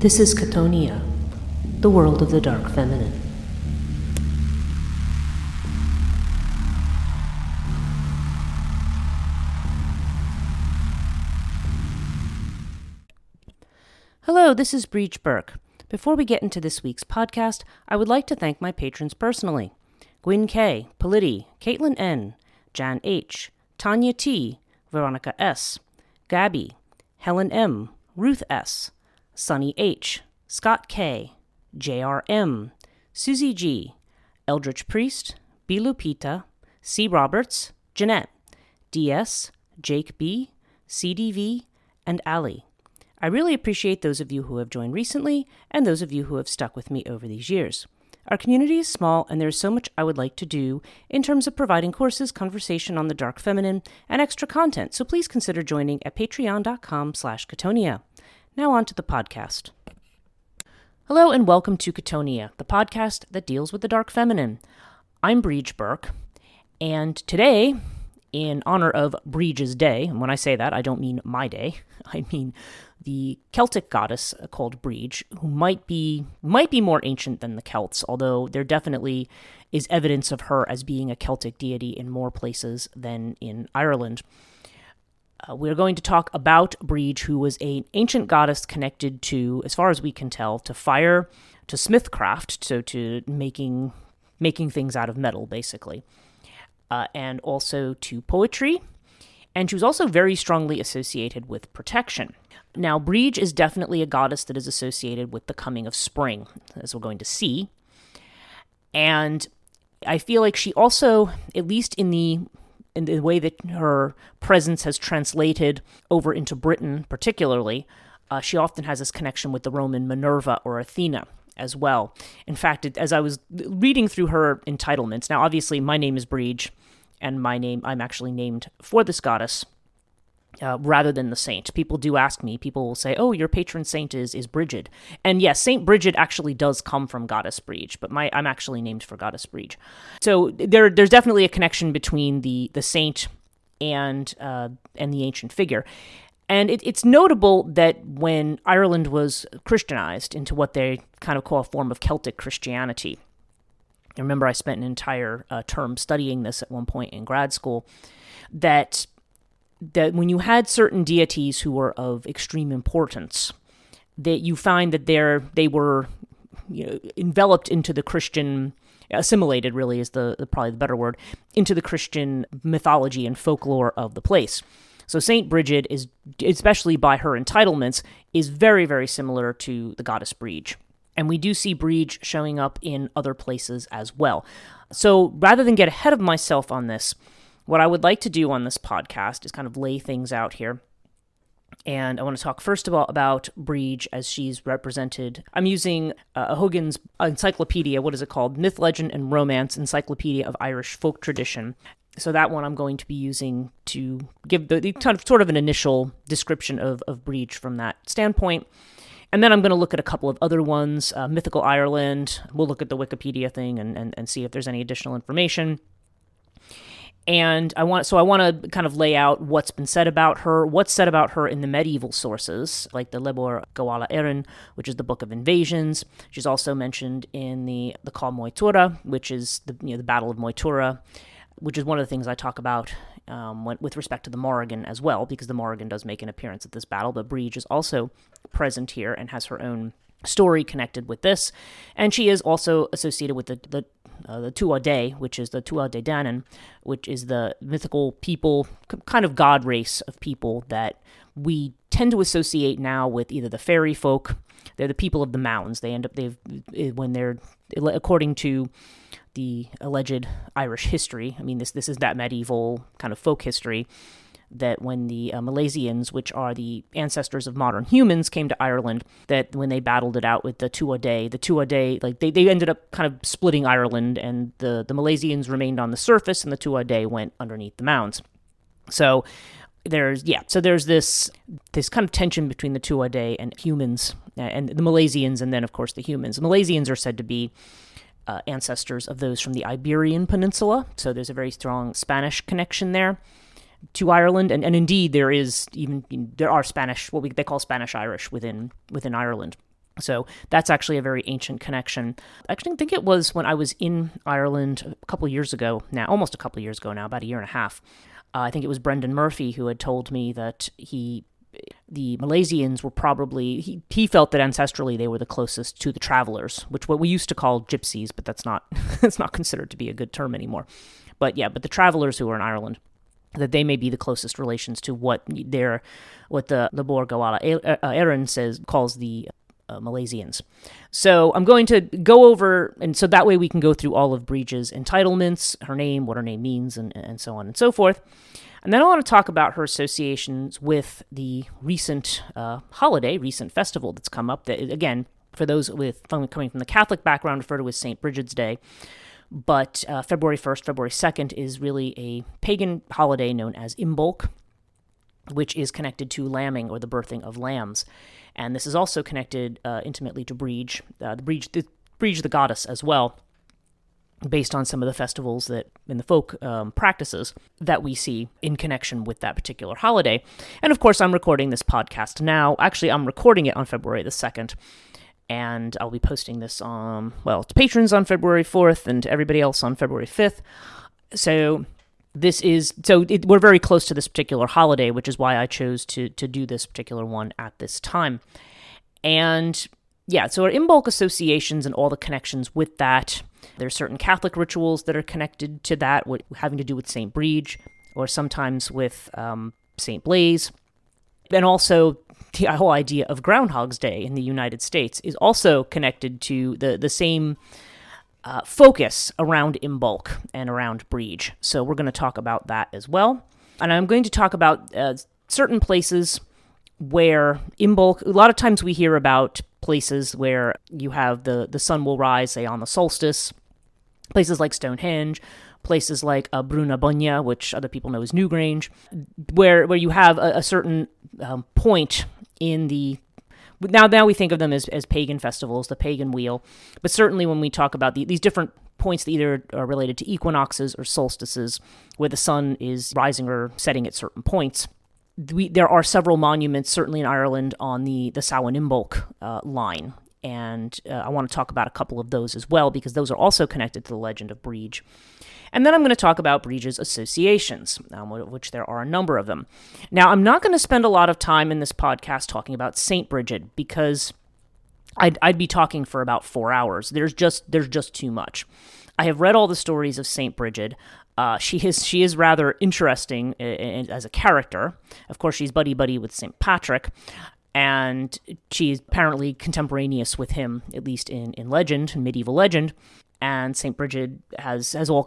This is Chthonia, the world of the dark feminine. Hello, this is Brigid. Before we get into this week's podcast, I would like to thank my patrons personally. Gwyn K., Politi, Caitlin N., Jan H., Tanya T., Veronica S., Gabby, Helen M., Ruth S., Sunny H., Scott K., JRM, Susie G., Eldritch Priest, B. Lupita, C. Roberts, Jeanette, DS, Jake B., CDV, and Ali. I really appreciate those of you who have joined recently and those of you who have stuck with me over these years. Our community is small, and there is so much I would like to do in terms of providing courses, conversation on the dark feminine, and extra content, so please consider joining at patreon.com/Chthonia. Now on to the podcast. Hello and welcome to Chthonia, the podcast that deals with the dark feminine. I'm Brigid, and today, in honor of Brigid's Day, and when I say that, I don't mean my day, I mean the Celtic goddess called Brigid, who might be more ancient than the Celts, although there definitely is evidence of her as being a Celtic deity in more places than in Ireland. We're going to talk about Brigid, who was an ancient goddess connected to, as far as we can tell, to fire, to smithcraft, so to making things out of metal, basically, and also to poetry. And she was also very strongly associated with protection. Now, Brigid is definitely a goddess that is associated with the coming of spring, as we're going to see. And I feel like she also, at least in the way that her presence has translated over into Britain particularly, she often has this connection with the Roman Minerva or Athena as well. In fact, as I was reading through her entitlements, now obviously my name is Brigid, and I'm actually named for this goddess rather than the saint. People do ask me, people will say, oh, your patron saint is Brigid. And yes, Saint Brigid actually does come from Goddess Brigid, but I'm actually named for Goddess Brigid. So there's definitely a connection between the saint and the ancient figure. And it's notable that when Ireland was Christianized into what they kind of call a form of Celtic Christianity, I remember I spent an entire term studying this at one point in grad school, that when you had certain deities who were of extreme importance, that you find that they were enveloped into the Christian, assimilated really is probably the better word, into the Christian mythology and folklore of the place. So Saint Brigid is, especially by her entitlements, is very, very similar to the goddess Brigid. And we do see Brigid showing up in other places as well. So rather than get ahead of myself on this, what I would like to do on this podcast is kind of lay things out here. And I want to talk first of all about Brigid as she's represented. I'm using Hogan's encyclopedia, what is it called? Myth, Legend, and Romance Encyclopedia of Irish Folk Tradition. So that one I'm going to be using to give the kind of sort of an initial description of Brigid from that standpoint. And then I'm going to look at a couple of other ones, Mythical Ireland. We'll look at the Wikipedia thing and see if there's any additional information. And I want to kind of lay out what's been said about her, what's said about her in the medieval sources, like the Lebor Gawala Erin, which is the Book of Invasions. She's also mentioned in the call Moytura, which is the Battle of Moytura, which is one of the things I talk about with respect to the Morrigan as well, because the Morrigan does make an appearance at this battle, but Brigid is also present here and has her own story connected with this. And she is also associated with the Tuatha, which is the Tuatha De Danann, which is the mythical people, kind of god race of people that we tend to associate now with either the fairy folk. They're the people of the mounds. According to the alleged Irish history, I mean, this is that medieval kind of folk history, that when the Milesians, which are the ancestors of modern humans, came to Ireland, that when they battled it out with the Tuatha, like they ended up kind of splitting Ireland, and the Milesians remained on the surface, and the Tuatha went underneath the mounds. So there's this kind of tension between the Tuatha and humans, and the Milesians, and then of course the humans. The Milesians are said to be ancestors of those from the Iberian Peninsula, so there's a very strong Spanish connection there to Ireland, and indeed there are Spanish, they call Spanish Irish within Ireland. So that's actually a very ancient connection. Actually, I think it was when I was in Ireland a couple of years ago now, almost a couple of years ago now, about a year and a half. I think it was Brendan Murphy who had told me that the Milesians were probably, he felt that ancestrally they were the closest to the travelers, which what we used to call gypsies, but that's not it's not considered to be a good term anymore. But the travelers who are in Ireland, that they may be the closest relations to what the Bor Gawala Érenn calls the Milesians. So I'm going to go over, and so that way we can go through all of Brigid's entitlements, her name, what her name means, and so on and so forth. And then I want to talk about her associations with the recent recent festival that's come up. That, again, for those coming from the Catholic background, refer to as St. Brigid's Day. But February 1st, February 2nd is really a pagan holiday known as Imbolc, which is connected to lambing or the birthing of lambs. And this is also connected intimately to Brigid, Brigid the goddess as well, based on some of the festivals that in the folk practices that we see in connection with that particular holiday. And of course, I'm recording this podcast now. Actually, I'm recording it on February the 2nd, and I'll be posting this to patrons on February 4th and to everybody else on February 5th. So we're very close to this particular holiday, which is why I chose to do this particular one at this time. And so our Imbolc associations and all the connections with that. There's certain Catholic rituals that are connected to that, having to do with St. Brigid, or sometimes with St. Blaise. And also, the whole idea of Groundhog's Day in the United States is also connected to the same focus around Imbolc and around Brigid. So we're going to talk about that as well. And I'm going to talk about certain places where Imbolc, a lot of times we hear about places where you have the sun will rise, say, on the solstice, places like Stonehenge, places like Bruna Bunja, which other people know as Newgrange, where you have a certain point in the... Now we think of them as pagan festivals, the pagan wheel, but certainly when we talk about these different points that either are related to equinoxes or solstices, where the sun is rising or setting at certain points, there are several monuments, certainly in Ireland, on the Samhain Imbolc line. And I want to talk about a couple of those as well, because those are also connected to the legend of Brigid. And then I'm going to talk about Brigid's associations, which there are a number of them. Now, I'm not going to spend a lot of time in this podcast talking about St. Brigid, because I'd be talking for about 4 hours. There's just too much. I have read all the stories of St. Brigid. She is rather interesting as a character. Of course, she's buddy-buddy with St. Patrick, and she's apparently contemporaneous with him, at least in legend, in medieval legend. And St. Brigid has all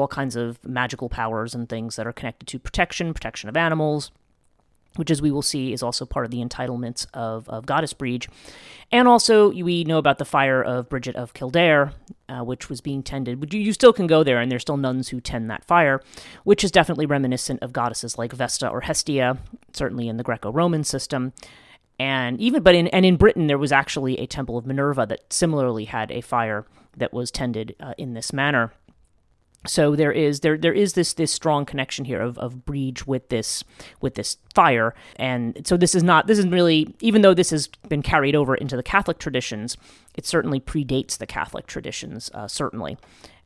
kinds of magical powers and things that are connected to protection of animals, which, as we will see, is also part of the entitlements of Goddess Brigid. And also, we know about the fire of Brigid of Kildare, which was being tended. But you still can go there, and there's still nuns who tend that fire, which is definitely reminiscent of goddesses like Vesta or Hestia, certainly in the Greco-Roman system. And in Britain, there was actually a temple of Minerva that similarly had a fire that was tended in this manner. So there is this strong connection here of Brigid with this fire, and so this isn't really, even though this has been carried over into the Catholic traditions, it certainly predates the Catholic traditions, certainly,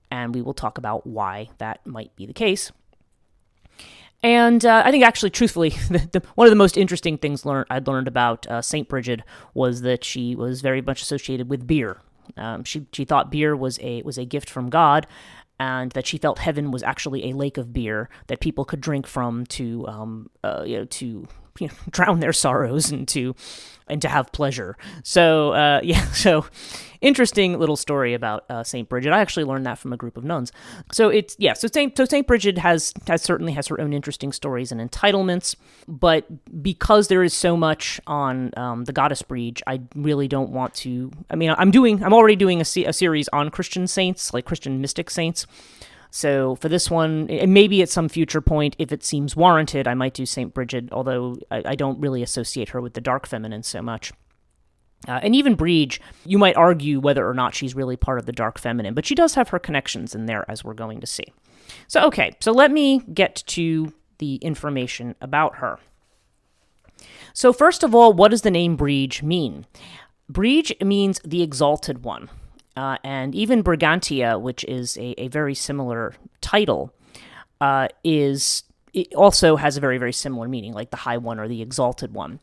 and we will talk about why that might be the case. And I think, actually, truthfully, one of the most interesting things I'd learned about Saint Brigid was that she was very much associated with beer. She thought beer was a gift from God, and that she felt heaven was actually a lake of beer that people could drink from to drown their sorrows and to have pleasure. So so interesting little story about Saint Brigid. I actually learned that from a group of nuns. So Saint Brigid certainly has her own interesting stories and entitlements, but because there is so much on the goddess Brigid, I really don't want to. I mean, I'm already doing a series on Christian saints, like Christian mystic saints. So for this one, and maybe at some future point, if it seems warranted, I might do St. Brigid, although I don't really associate her with the dark feminine so much. And even Brigid, you might argue whether or not she's really part of the dark feminine, but she does have her connections in there, as we're going to see. So let me get to the information about her. So first of all, what does the name Brigid mean? Brigid means the exalted one. And even Brigantia, which is a very similar title, it also has a very, very similar meaning, like the high one or the exalted one.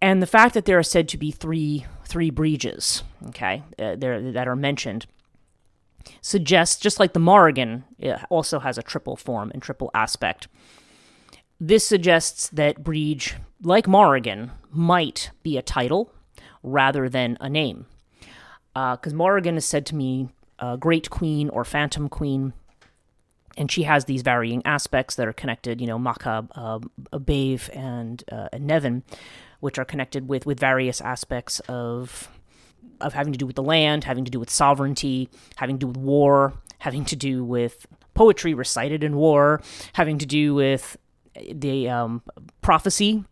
And the fact that there are said to be three Brigids, okay, that are mentioned, suggests, just like the Morrigan also has a triple form and triple aspect, this suggests that Brigid, like Morrigan, might be a title rather than a name. Because Morrigan is said to mean Great Queen or Phantom Queen, and she has these varying aspects that are connected, Macha, Bave, and Nevin, which are connected with various aspects of having to do with the land, having to do with sovereignty, having to do with war, having to do with poetry recited in war, having to do with the prophecy,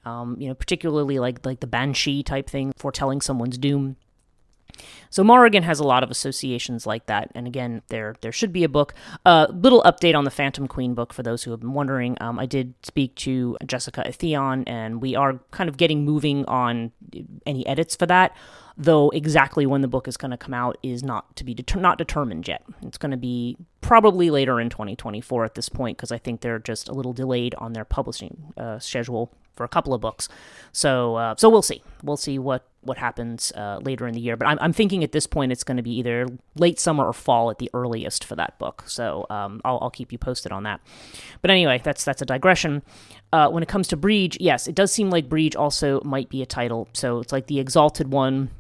particularly like the banshee type thing, foretelling someone's doom. So Morrigan has a lot of associations like that, and again, there should be a book. Little update on the Phantom Queen book for those who have been wondering. I did speak to Jessica Atheon, and we are kind of getting moving on any edits for that, though exactly when the book is going to come out is not determined yet. It's going to be probably later in 2024 at this point, because I think they're just a little delayed on their publishing schedule for a couple of books. So we'll see. We'll see what happens later in the year. But I'm thinking at this point it's going to be either late summer or fall at the earliest for that book. So I'll keep you posted on that. But anyway, that's a digression. When it comes to Brigid, yes, it does seem like Brigid also might be a title. So it's like the exalted one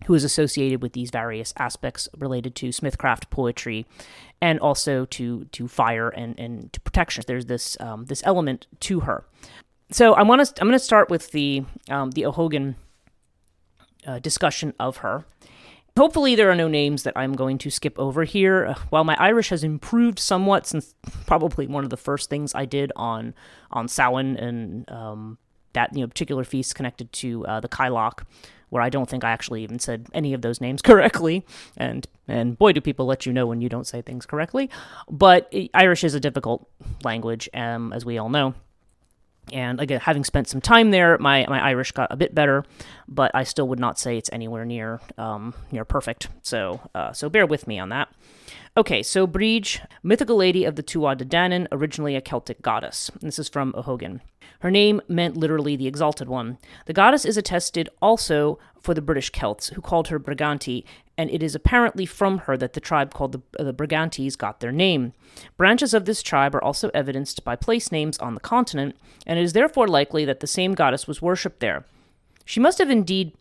who is associated with these various aspects related to smithcraft poetry and also to fire and to protection. There's this element to her. So I'm going to start with the O'Hogan discussion of her. Hopefully there are no names that I'm going to skip over here. While my Irish has improved somewhat since probably one of the first things I did on Samhain and that particular feast connected to the Kyloch, where I don't think I actually even said any of those names correctly, and boy, do people let you know when you don't say things correctly. But Irish is a difficult language, as we all know. And again, having spent some time there, my Irish got a bit better, but I still would not say it's anywhere near perfect. So bear with me on that. Okay, so Brigid, mythical lady of the Tuatha De Danann, originally a Celtic goddess. This is from O'Hogan. Her name meant literally the exalted one. The goddess is attested also for the British Celts, who called her Briganti, and it is apparently from her that the tribe called the Brigantes got their name. Branches of this tribe are also evidenced by place names on the continent, and it is therefore likely that the same goddess was worshipped there. She must have indeed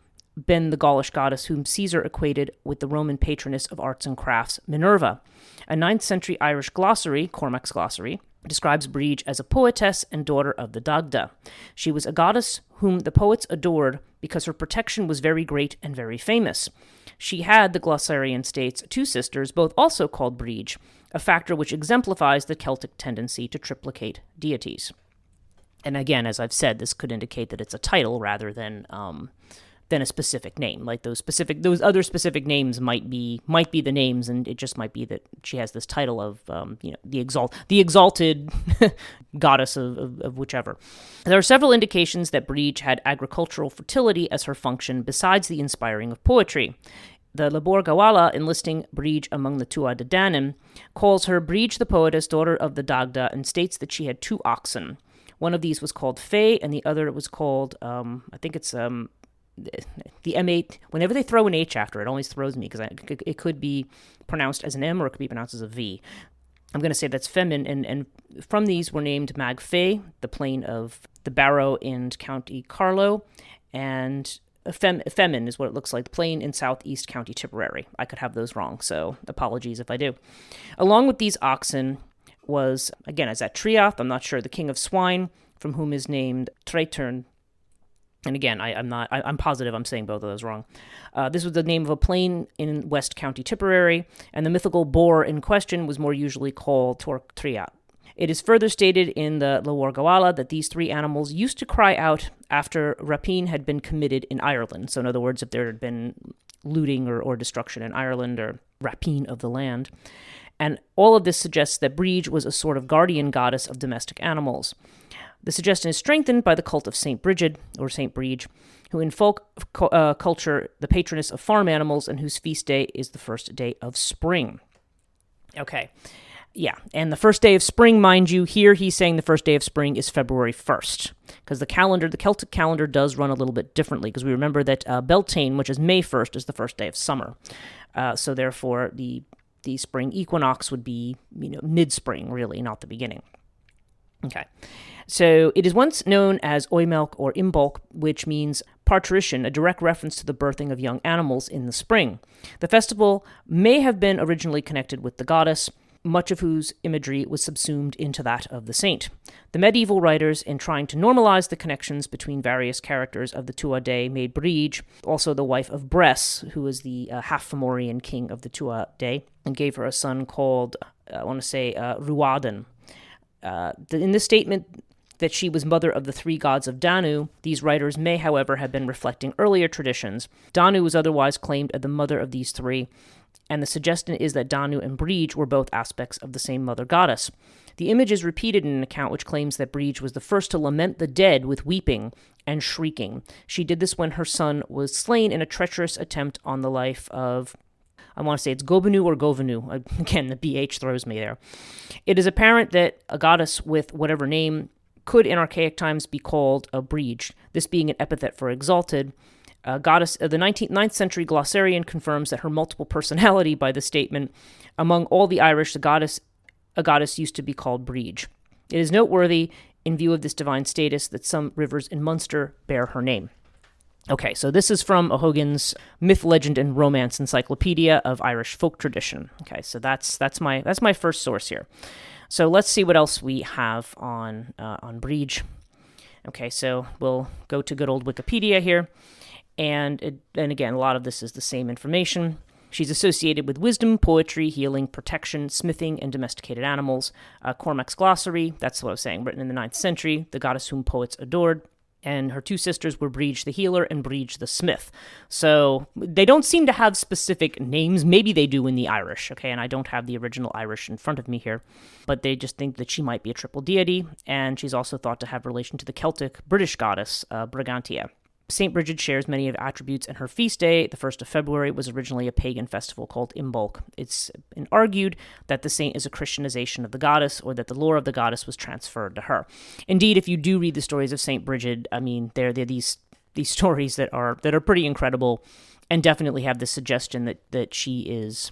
been the Gaulish goddess whom Caesar equated with the Roman patroness of arts and crafts, Minerva. A 9th century Irish glossary, Cormac's Glossary, describes Brigid as a poetess and daughter of the Dagda. She was a goddess whom the poets adored because her protection was very great and very famous. She had, the glossarian states, 2 sisters, both also called Brigid, a factor which exemplifies the Celtic tendency to triplicate deities. And again, as I've said, this could indicate that it's a title rather than a specific name. Like those other specific names might be the names, and it just might be that she has this title of the exalted goddess of whichever. There are several indications that Brigid had agricultural fertility as her function besides the inspiring of poetry. The Labor Gawala, enlisting Brigid among the Tuatha De Danann, calls her Brigid the poetess, daughter of the Dagda, and states that she had 2 oxen. One of these was called Faye, and the other was called, I think it's the M8. Whenever they throw an H after it always throws me, because it could be pronounced as an M or it could be pronounced as a V. I'm going to say that's feminine, and from these were named Mag Faye, the plain of the Barrow in County Carlow, and Femin is what it looks like, the plain in southeast County Tipperary. I could have those wrong, so apologies if I do. Along with these oxen was, again, as at Triath, I'm not sure, the king of swine, from whom is named Treitern. And again, I'm positive I'm saying both of those wrong. This was the name of a plain in West County Tipperary, and the mythical boar in question was more usually called Torc Triat. It is further stated in the Lawar Gawala that these 3 animals used to cry out after rapine had been committed in Ireland. So in other words, if there had been looting or destruction in Ireland or rapine of the land. And all of this suggests that Brigid was a sort of guardian goddess of domestic animals. The suggestion is strengthened by the cult of Saint Brigid, or Saint Brige, who in folk culture the patroness of farm animals and whose feast day is the first day of spring. Okay, yeah, and the first day of spring, mind you, here he's saying the first day of spring is February 1st, because the Celtic calendar does run a little bit differently, because we remember that Beltane, which is May 1st, is the first day of summer. So therefore, the spring equinox would be, mid-spring, really, not the beginning. Okay. So it is once known as Oimelc or Imbolc, which means parturition, a direct reference to the birthing of young animals in the spring. The festival may have been originally connected with the goddess, much of whose imagery was subsumed into that of the saint. The medieval writers, in trying to normalize the connections between various characters of the Tuatha, made Brigid also the wife of Bres, who was the half-Fomorian king of the Tuatha, and gave her a son called, Ruadan. In this statement that she was mother of the three gods of Danu, these writers may, however, have been reflecting earlier traditions. Danu was otherwise claimed as the mother of these three, and the suggestion is that Danu and Brigid were both aspects of the same mother goddess. The image is repeated in an account which claims that Brigid was the first to lament the dead with weeping and shrieking. She did this when her son was slain in a treacherous attempt on the life of, I want to say it's Gobenu or Govenu. Again, the BH throws me there. It is apparent that a goddess with whatever name could in archaic times be called a Brigid, this being an epithet for exalted. Goddess of the 9th century glossarian confirms that her multiple personality by the statement, among all the Irish, a goddess used to be called Brigid. It is noteworthy, in view of this divine status, that some rivers in Munster bear her name. Okay, so this is from O'Hogan's Myth, Legend, and Romance Encyclopedia of Irish Folk Tradition. Okay, so that's my first source here. So let's see what else we have on Brigid. Okay, so we'll go to good old Wikipedia here. And again, a lot of this is the same information. She's associated with wisdom, poetry, healing, protection, smithing, and domesticated animals. Cormac's Glossary, that's what I was saying, written in the 9th century, the goddess whom poets adored. And her two sisters were Brigid the healer and Brigid the smith. So they don't seem to have specific names. Maybe they do in the Irish, okay? And I don't have the original Irish in front of me here. But they just think that she might be a triple deity. And she's also thought to have relation to the Celtic British goddess, Brigantia. St. Brigid shares many of attributes, and her feast day, the 1st of February, was originally a pagan festival called Imbolc. It's been argued that the saint is a Christianization of the goddess, or that the lore of the goddess was transferred to her. Indeed, if you do read the stories of St. Brigid, I mean, they're these stories that are pretty incredible, and definitely have the suggestion that she is.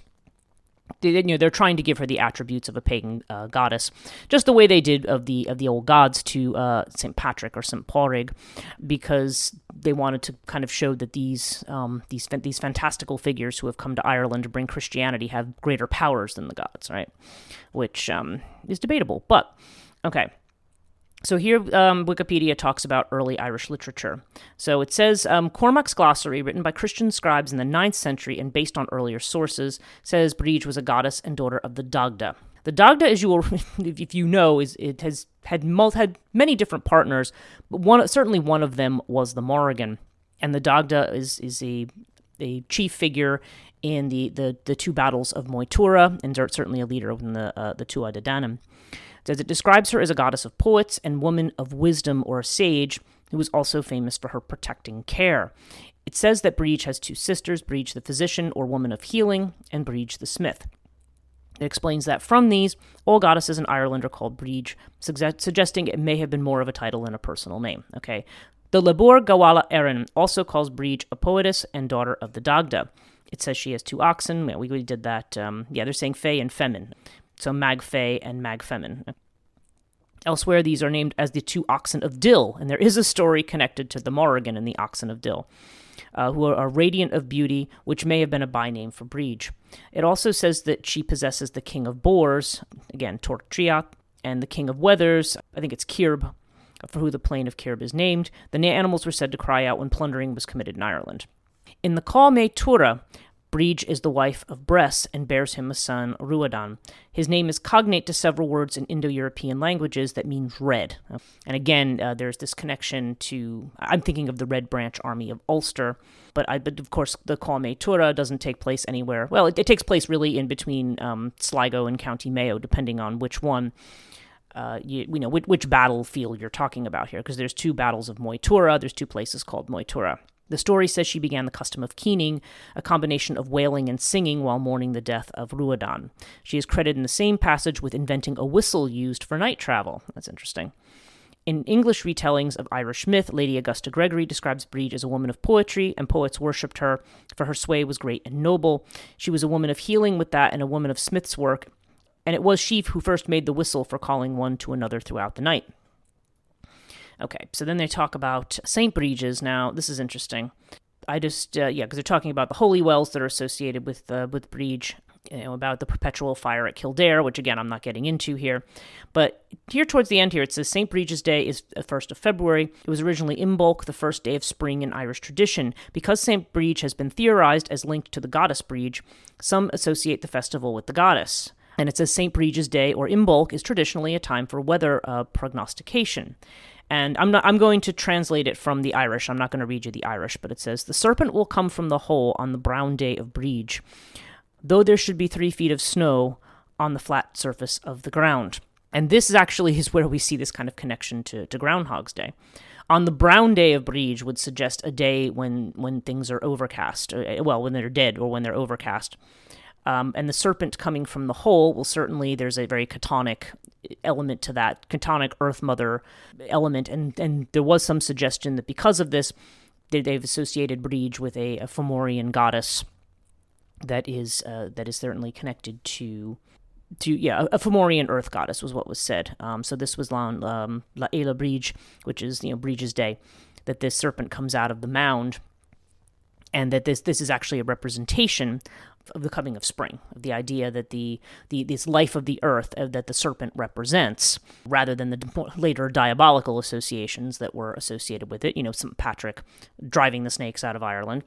They're trying to give her the attributes of a pagan goddess, just the way they did of the old gods to St. Patrick or St. Portrayed, because they wanted to kind of show that these fantastical figures who have come to Ireland to bring Christianity have greater powers than the gods, right? Which is debatable, but okay. So here, Wikipedia talks about early Irish literature. So it says, Cormac's Glossary, written by Christian scribes in the 9th century and based on earlier sources, says Brigid was a goddess and daughter of the Dagda. The Dagda, as you will, if you know, it has had many different partners, but certainly one of them was the Morrigan. And the Dagda is a chief figure in the two battles of Moytura, and certainly a leader in the Tuatha Dé Danann. As it describes her as a goddess of poets and woman of wisdom or a sage, who was also famous for her protecting care. It says that Brigid has two sisters, Brigid the physician or woman of healing, and Brigid the smith. It explains that from these, all goddesses in Ireland are called Brigid, suggesting it may have been more of a title than a personal name. Okay, the Lebor Gawala Erin also calls Brigid a poetess and daughter of the Dagda. It says she has two oxen. Yeah, we did that. They're saying Fey and Femin. So Mag Fey and Mag Femin. Elsewhere, these are named as the two oxen of Dill, and there is a story connected to the Morrigan and the oxen of Dill, who are radiant of beauty, which may have been a byname for Brigid. It also says that she possesses the king of boars, again, Tortriac, and the king of weathers, I think it's Kirb, for who the plain of Kirb is named. The animals were said to cry out when plundering was committed in Ireland. In the call Moytura, Brigid is the wife of Bres and bears him a son, Ruadan. His name is cognate to several words in Indo-European languages that means red. And again, there's this connection to, I'm thinking of the Red Branch Army of Ulster, but of course the call Moytura doesn't take place anywhere. Well, it takes place really in between Sligo and County Mayo, depending on which one. which battlefield you're talking about here, because there's 2 battles of Moytura. There's 2 places called Moytura. The story says she began the custom of keening, a combination of wailing and singing while mourning the death of Ruadan. She is credited in the same passage with inventing a whistle used for night travel. That's interesting. In English retellings of Irish myth, Lady Augusta Gregory describes Brigid as a woman of poetry, and poets worshipped her, for her sway was great and noble. She was a woman of healing with that and a woman of smith's work, and it was she who first made the whistle for calling one to another throughout the night. Okay, so then they talk about St. Briges. Now, this is interesting. Because they're talking about the holy wells that are associated with Brigid, about the perpetual fire at Kildare, which, again, I'm not getting into here. But here towards the end here, it says St. Briges Day is the 1st of February. It was originally Imbolc, the first day of spring in Irish tradition. Because St. Brigid has been theorized as linked to the goddess Brigid, some associate the festival with the goddess. And it says St. Briges Day, or Imbolc, is traditionally a time for weather prognostication. And I'm going to translate it from the Irish. I'm not going to read you the Irish, but it says, "The serpent will come from the hole on the brown day of Brigid, though there should be 3 feet of snow on the flat surface of the ground." And this is where we see this kind of connection to Groundhog's Day. On the brown day of Brigid would suggest a day when things are overcast, when they're dead or when they're overcast. And the serpent coming from the hole there's a very chthonic element to that, chthonic Earth Mother element, and there was some suggestion that because of this, they've associated Brigid with a Fomorian goddess that is certainly connected to a Fomorian Earth goddess was what was said. So this was La Éile Brigid, which is Brigid's Day, that this serpent comes out of the mound, and that this is actually a representation of the coming of spring, of the idea that this life of the earth that the serpent represents, rather than the later diabolical associations that were associated with it. St. Patrick driving the snakes out of Ireland.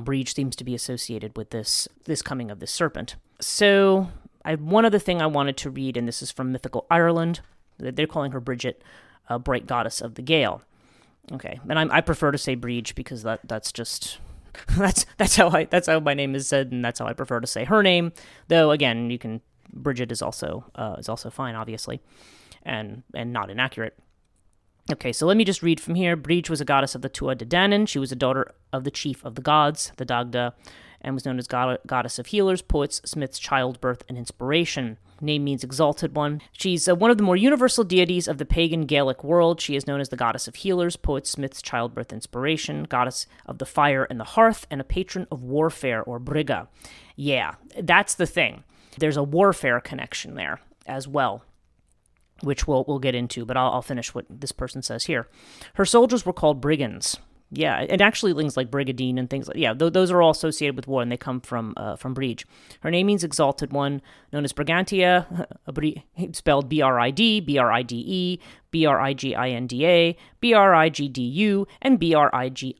Brigid seems to be associated with this coming of this serpent. So I have one other thing I wanted to read, and this is from Mythical Ireland. They're calling her Brigid, bright goddess of the gale. Okay, and I prefer to say Brigid because that's just that's how my name is said, and that's how I prefer to say her name. Though again, Brigid is also fine, obviously, and not inaccurate. Okay, so let me just read from here. Brigid was a goddess of the Tuatha De Danann. She was a daughter of the chief of the gods, the Dagda, and was known as goddess of healers, poets, smiths, childbirth, and inspiration. Name means exalted one. She's one of the more universal deities of the pagan Gaelic world. She is known as the goddess of healers, poets, smiths, childbirth, inspiration, goddess of the fire and the hearth, and a patron of warfare, or briga. Yeah, that's the thing. There's a warfare connection there as well, which we'll get into, but I'll finish what this person says here. Her soldiers were called brigands. Yeah, it actually links like Brigadine and things like those are all associated with war, and they come from Brigid. Her name means exalted one, known as Brigantia, spelled Brid, Bride, Briginda, Brigdu, and Brigit.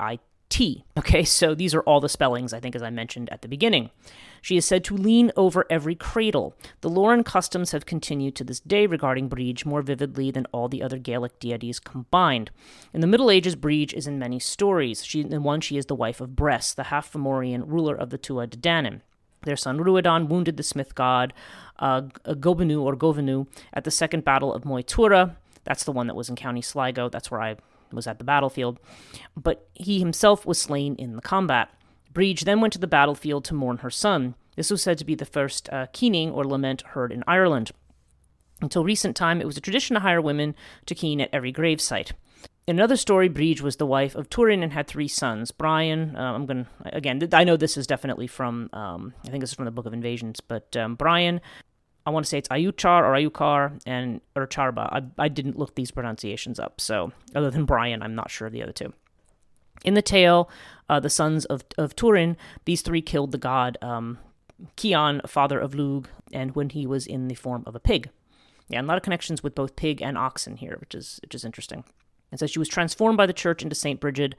Okay, so these are all the spellings, I think, as I mentioned at the beginning. She is said to lean over every cradle. The lore and customs have continued to this day regarding Brigid more vividly than all the other Gaelic deities combined. In the Middle Ages, Brigid is in many stories. She is the wife of Bres, the half-Fomorian ruler of the Tuatha De Danann. Their son Ruadan wounded the smith god Govinu at the Second Battle of Moytura. That's the one that was in County Sligo. That's where I was at the battlefield. But he himself was slain in the combat. Brigid then went to the battlefield to mourn her son. This was said to be the first keening or lament heard in Ireland. Until recent time, it was a tradition to hire women to keen at every gravesite. In another story, Brigid was the wife of Tuired and had 3 sons. Brian, I know this is definitely from, I think this is from the Book of Invasions, but Brian, I want to say it's Ayuchar or Ayukar and Urcharba. I didn't look these pronunciations up, so other than Brian, I'm not sure of the other 2. In the tale, the sons of Tuired, these 3 killed the god Cian, father of Lug, and when he was in the form of a pig. Yeah, and a lot of connections with both pig and oxen here, which is interesting. And so she was transformed by the church into Saint Brigid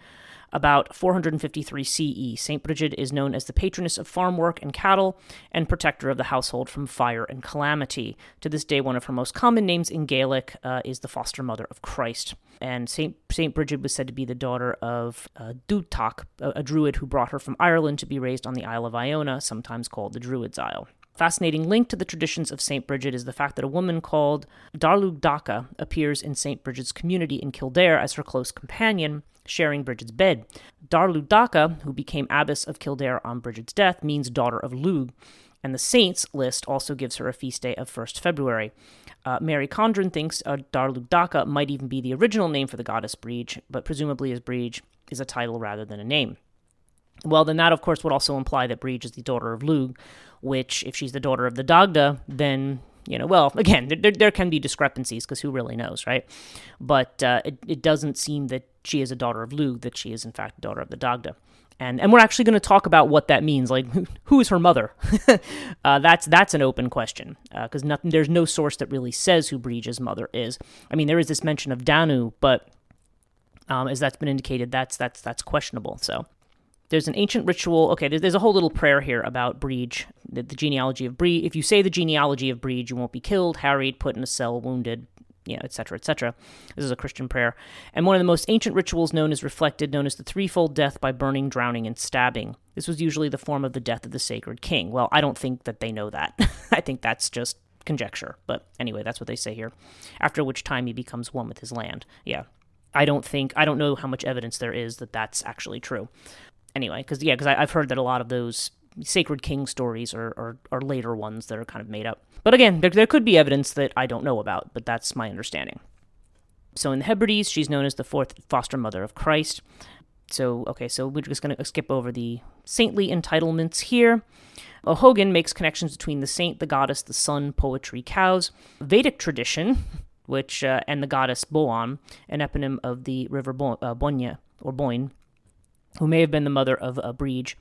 about 453 CE. Saint Brigid is known as the patroness of farm work and cattle and protector of the household from fire and calamity. To this day, one of her most common names in Gaelic is the foster mother of Christ. And Saint Brigid was said to be the daughter of Dúdach, a druid who brought her from Ireland to be raised on the Isle of Iona, sometimes called the Druid's Isle. Fascinating link to the traditions of St. Brigid is the fact that a woman called Darlug Daca appears in St. Brigid's community in Kildare as her close companion, sharing Brigid's bed. Darlug Daca, who became abbess of Kildare on Brigid's death, means daughter of Lug, and the saints list also gives her a feast day of 1st February. Mary Condren thinks Darlug Daca might even be the original name for the goddess Brigid, but presumably as Brigid is a title rather than a name. Well, then that, of course, would also imply that Brigid is the daughter of Lug, which, if she's the daughter of the Dagda, then, well, again, there can be discrepancies, because who really knows, right? But it doesn't seem that she is a daughter of Lug, that she is, in fact, a daughter of the Dagda. And we're actually going to talk about what that means, like, who is her mother? That's an open question, because there's no source that really says who Brigid's mother is. I mean, there is this mention of Danu, but as that's been indicated, that's questionable, so... There's an ancient ritual. Okay, there's a whole little prayer here about Brigid, the genealogy of Brigid. If you say the genealogy of Brigid, you won't be killed, harried, put in a cell, wounded, etc., etc. This is a Christian prayer. And one of the most ancient rituals known as the threefold death by burning, drowning, and stabbing. This was usually the form of the death of the sacred king. Well, I don't think that they know that. I think that's just conjecture. But anyway, that's what they say here. After which time he becomes one with his land. Yeah. I don't know how much evidence there is that that's actually true. Anyway, because I've heard that a lot of those sacred king stories are later ones that are kind of made up. But again, there could be evidence that I don't know about, but that's my understanding. So in the Hebrides, she's known as the 4th foster mother of Christ. So we're just going to skip over the saintly entitlements here. O'Hogan makes connections between the saint, the goddess, the sun, poetry, cows. Vedic tradition, which and the goddess Boan, an eponym of the river Boyne, who may have been the mother of Brigid,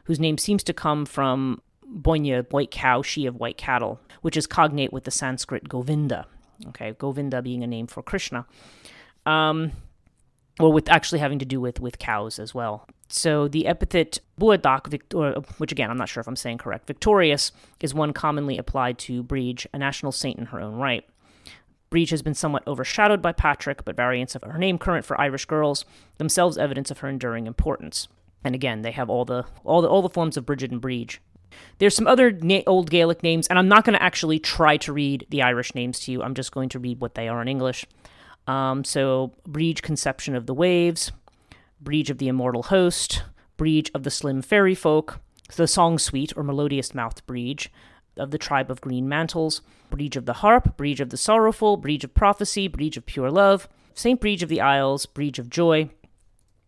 whose name seems to come from Boyne, white cow, she of white cattle, which is cognate with the Sanskrit Govinda. Okay, Govinda being a name for Krishna. Or with actually having to do with cows as well. So the epithet Buadak, which again, I'm not sure if I'm saying correct, victorious, is one commonly applied to Brigid, a national saint in her own right. Brigid has been somewhat overshadowed by Patrick, but variants of her name current for Irish girls, themselves evidence of her enduring importance. And again, they have all the forms of Brigid and Brigid. There's some other old Gaelic names, and I'm not going to actually try to read the Irish names to you. I'm just going to read what they are in English. So Brigid, conception of the waves, Brigid of the immortal host, Brigid of the slim fairy folk, the song sweet or melodious mouthed Brigid, of the tribe of green mantles, Brigid of the harp, Brigid of the sorrowful, Brigid of prophecy, Brigid of pure love, Saint Brigid of the Isles, Brigid of joy,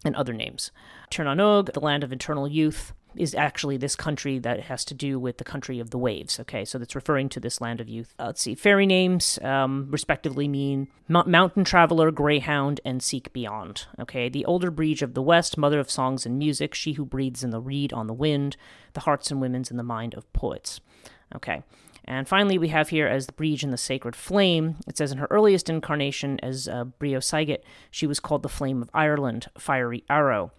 and other names. Tirnanog, the land of eternal youth, is actually this country that has to do with the country of the waves. Okay, so that's referring to this land of youth. Let's see, fairy names respectively mean mountain traveler, greyhound, and seek beyond. Okay, the older Brigid of the west, mother of songs and music, she who breathes in the reed on the wind, the hearts and women's in the mind of poets. Okay, and finally we have here as the Brigid in the sacred flame. It says in her earliest incarnation as Brio Saget, she was called the Flame of Ireland, fiery arrow.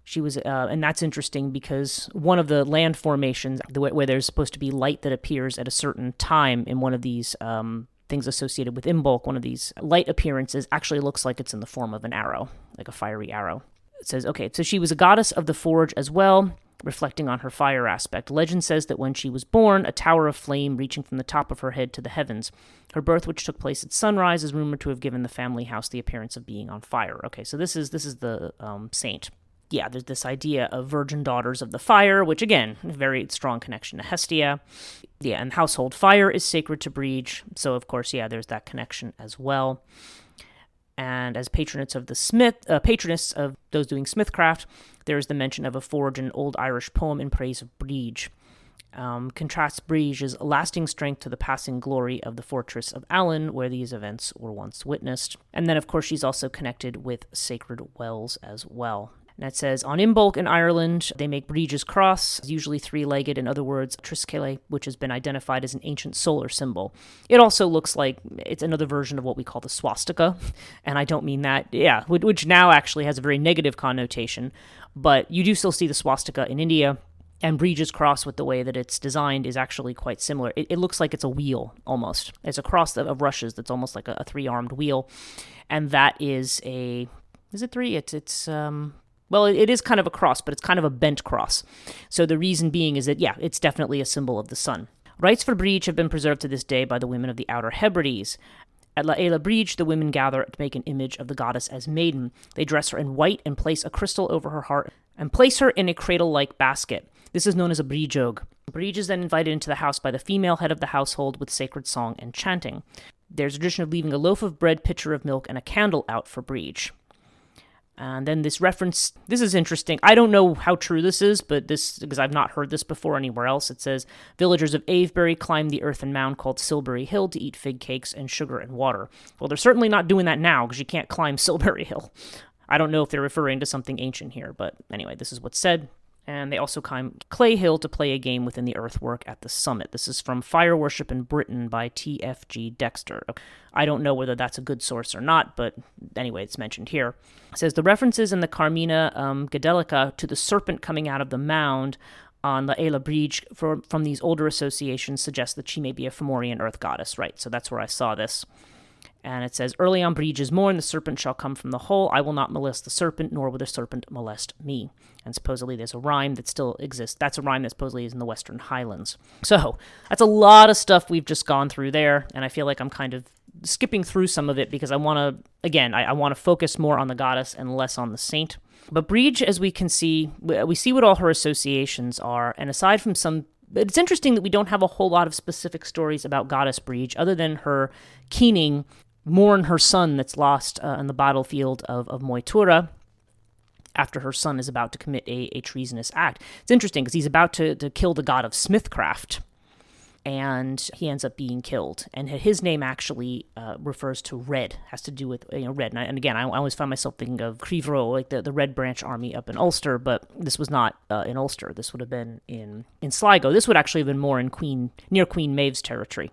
She was, and that's interesting because one of the land formations where there's supposed to be light that appears at a certain time in one of these things associated with Imbolc, one of these light appearances actually looks like it's in the form of an arrow, like a fiery arrow. It says, okay, so she was a goddess of the forge as well, reflecting on her fire aspect. Legend says that when she was born, a tower of flame reaching from the top of her head to the heavens. Her birth, which took place at sunrise, is rumored to have given the family house the appearance of being on fire. Okay, so this is the saint. Yeah, there's this idea of virgin daughters of the fire, which again, a very strong connection to Hestia. Yeah, and household fire is sacred to Brigid, so of course, yeah, there's that connection as well. And as patroness of those doing smithcraft, there is the mention of a forge in an old Irish poem in praise of Brigid. Contrasts Brigid's lasting strength to the passing glory of the fortress of Allen, where these events were once witnessed. And then, of course, she's also connected with sacred wells as well. And it says, on Imbolc in Ireland, they make Brigid's cross, usually three-legged, in other words, triskele, which has been identified as an ancient solar symbol. It also looks like it's another version of what we call the swastika, and I don't mean that, yeah, which now actually has a very negative connotation, but you do still see the swastika in India, and Brigid's cross, with the way that it's designed, is actually quite similar. It looks like it's a wheel, almost. It's a cross of rushes that's almost like a three-armed wheel, and that is it three? Well, it is kind of a cross, but it's kind of a bent cross. So the reason being is that, yeah, it's definitely a symbol of the sun. Rites for Brigid have been preserved to this day by the women of the Outer Hebrides. At La Aila Brigid, the women gather to make an image of the goddess as maiden. They dress her in white and place a crystal over her heart and place her in a cradle-like basket. This is known as a brijog. Brigid is then invited into the house by the female head of the household with sacred song and chanting. There's a tradition of leaving a loaf of bread, pitcher of milk, and a candle out for Brigid. And then this reference, this is interesting. I don't know how true this is, but this, because I've not heard this before anywhere else. It says, villagers of Avebury climbed the earthen mound called Silbury Hill to eat fig cakes and sugar and water. Well, they're certainly not doing that now, because you can't climb Silbury Hill. I don't know if they're referring to something ancient here, but anyway, this is what's said. And they also climb Clay Hill to play a game within the earthwork at the summit. This is from Fire Worship in Britain by T.F.G. Dexter. I don't know whether that's a good source or not, but anyway, it's mentioned here. It says, the references in the Carmina Gadelica to the serpent coming out of the mound on La Aila Brigid from these older associations suggest that she may be a Fomorian earth goddess, right? So that's where I saw this. And it says, early on Brigid is morn, the serpent shall come from the hole. I will not molest the serpent, nor will the serpent molest me. And supposedly there's a rhyme that still exists. That's a rhyme that supposedly is in the Western Highlands. So that's a lot of stuff we've just gone through there. And I feel like I'm kind of skipping through some of it because I want to, again, I want to focus more on the goddess and less on the saint. But Brigid, as we can see, we see what all her associations are. And aside from some, it's interesting that we don't have a whole lot of specific stories about goddess Brigid other than her keening mourn her son that's lost on the battlefield of Moytura after her son is about to commit a treasonous act. It's interesting because he's about to kill the god of smithcraft, and he ends up being killed. And his name actually refers to red, has to do with red. And again, I always find myself thinking of Crivro, like the Red Branch Army up in Ulster, but this was not in Ulster. This would have been in Sligo. This would actually have been more in near Queen Maeve's territory.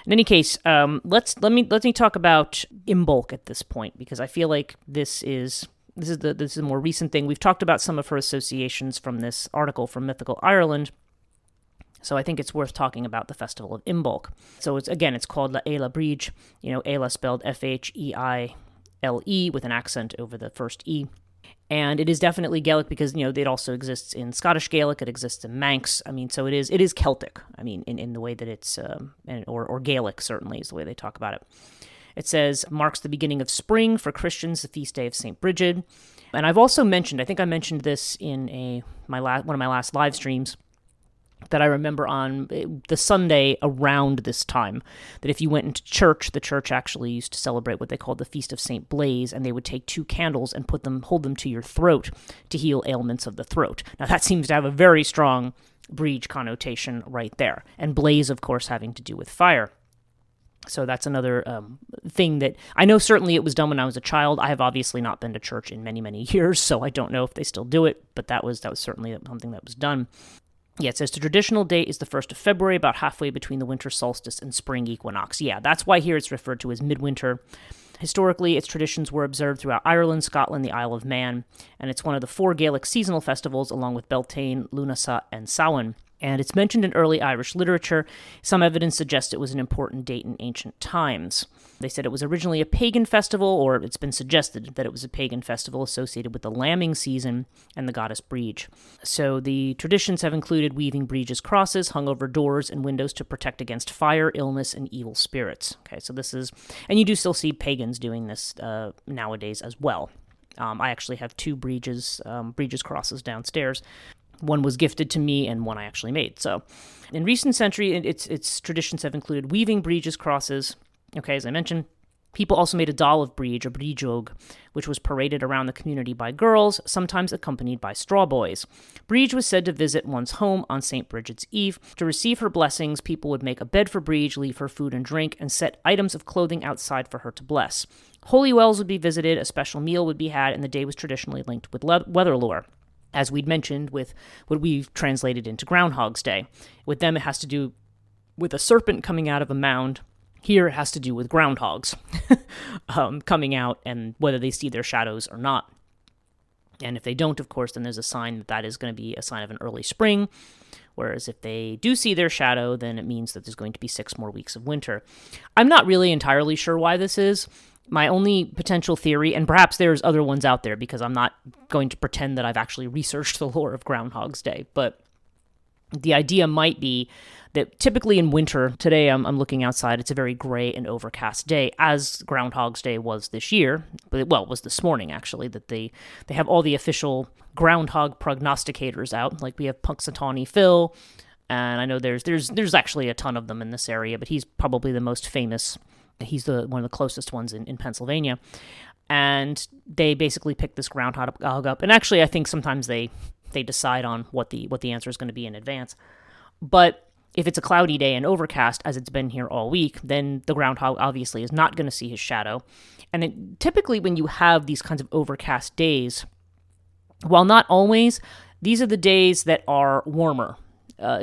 In any case, let me talk about Imbolc at this point, because I feel like this is a more recent thing. We've talked about some of her associations from this article from Mythical Ireland, so I think it's worth talking about the festival of Imbolc. So it's called La Aila Brigid, Aila spelled F-H-E-I-L-E with an accent over the first E. And it is definitely Gaelic because, it also exists in Scottish Gaelic, it exists in Manx. I mean, so it is Celtic, I mean, in the way that it's, or Gaelic certainly is the way they talk about it. It says, marks the beginning of spring for Christians, the feast day of St. Brigid. And I've also mentioned, I think I mentioned this in one of my last live streams, that I remember on the Sunday around this time, that if you went into church, the church actually used to celebrate what they called the Feast of St. Blaise, and they would take 2 candles and hold them to your throat to heal ailments of the throat. Now that seems to have a very strong Brigid connotation right there. And blaze, of course, having to do with fire. So that's another thing that I know certainly it was done when I was a child. I have obviously not been to church in many, many years, so I don't know if they still do it, but that was certainly something that was done. Yeah, it says the traditional date is the 1st of February, about halfway between the winter solstice and spring equinox. Yeah, that's why here it's referred to as midwinter. Historically, its traditions were observed throughout Ireland, Scotland, the Isle of Man, and it's one of the 4 Gaelic seasonal festivals, along with Beltane, Lunasa, and Samhain. And it's mentioned in early Irish literature. Some evidence suggests it was an important date in ancient times. They said it was originally a pagan festival, or it's been suggested that it was a pagan festival associated with the lambing season and the goddess Brigid. So the traditions have included weaving Brigid's crosses hung over doors and windows to protect against fire, illness, and evil spirits. Okay, so this is, and you do still see pagans doing this nowadays as well. I actually have 2 Brigid's crosses downstairs. One was gifted to me, and one I actually made. So, in recent century, its traditions have included weaving Brigid's crosses. Okay, as I mentioned, people also made a doll of Brigid, a brijog, which was paraded around the community by girls, sometimes accompanied by straw boys. Brigid was said to visit one's home on St. Brigid's Eve. To receive her blessings, people would make a bed for Brigid, leave her food and drink, and set items of clothing outside for her to bless. Holy wells would be visited, a special meal would be had, and the day was traditionally linked with weather lore. As we'd mentioned with what we've translated into Groundhog's Day. With them, it has to do with a serpent coming out of a mound. Here, it has to do with groundhogs coming out and whether they see their shadows or not. And if they don't, of course, then there's a sign that is going to be a sign of an early spring. Whereas if they do see their shadow, then it means that there's going to be 6 more weeks of winter. I'm not really entirely sure why this is. My only potential theory, and perhaps there's other ones out there because I'm not going to pretend that I've actually researched the lore of Groundhog's Day, but The idea might be that typically in winter, today I'm looking outside, it's a very gray and overcast day, as Groundhog's Day was this year. But it was this morning, actually, that they have all the official groundhog prognosticators out. Like we have Punxsutawney Phil, and I know there's actually a ton of them in this area, but he's probably the most famous. He's one of the closest ones in Pennsylvania. And they basically pick this groundhog up. And actually, I think sometimes they decide on what the answer is going to be in advance. But if it's a cloudy day and overcast, as it's been here all week, then the groundhog obviously is not going to see his shadow. And typically when you have these kinds of overcast days, while not always, these are the days that are warmer,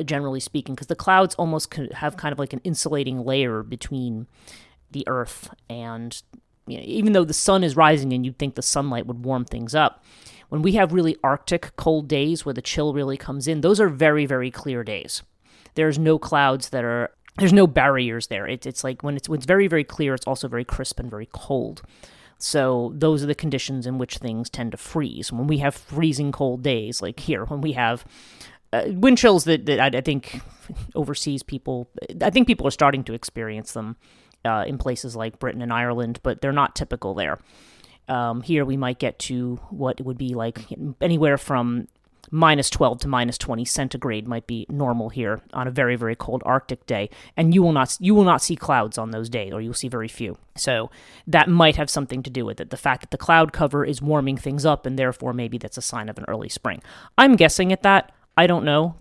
generally speaking, because the clouds almost have kind of like an insulating layer between the earth and, even though the sun is rising and you'd think the sunlight would warm things up, when we have really Arctic cold days where the chill really comes in, those are very, very clear days. There's no clouds there's no barriers there. It's like when it's very, very clear, it's also very crisp and very cold. So those are the conditions in which things tend to freeze. When we have freezing cold days, like here, when we have wind chills that I think overseas people are starting to experience them in places like Britain and Ireland, but they're not typical there. Here we might get to what would be like anywhere from -12 to -20 centigrade might be normal here on a very, very cold Arctic day, and you will not see clouds on those days, or you'll see very few. So that might have something to do with it. The fact that the cloud cover is warming things up, and therefore maybe that's a sign of an early spring. I'm guessing at that. I don't know,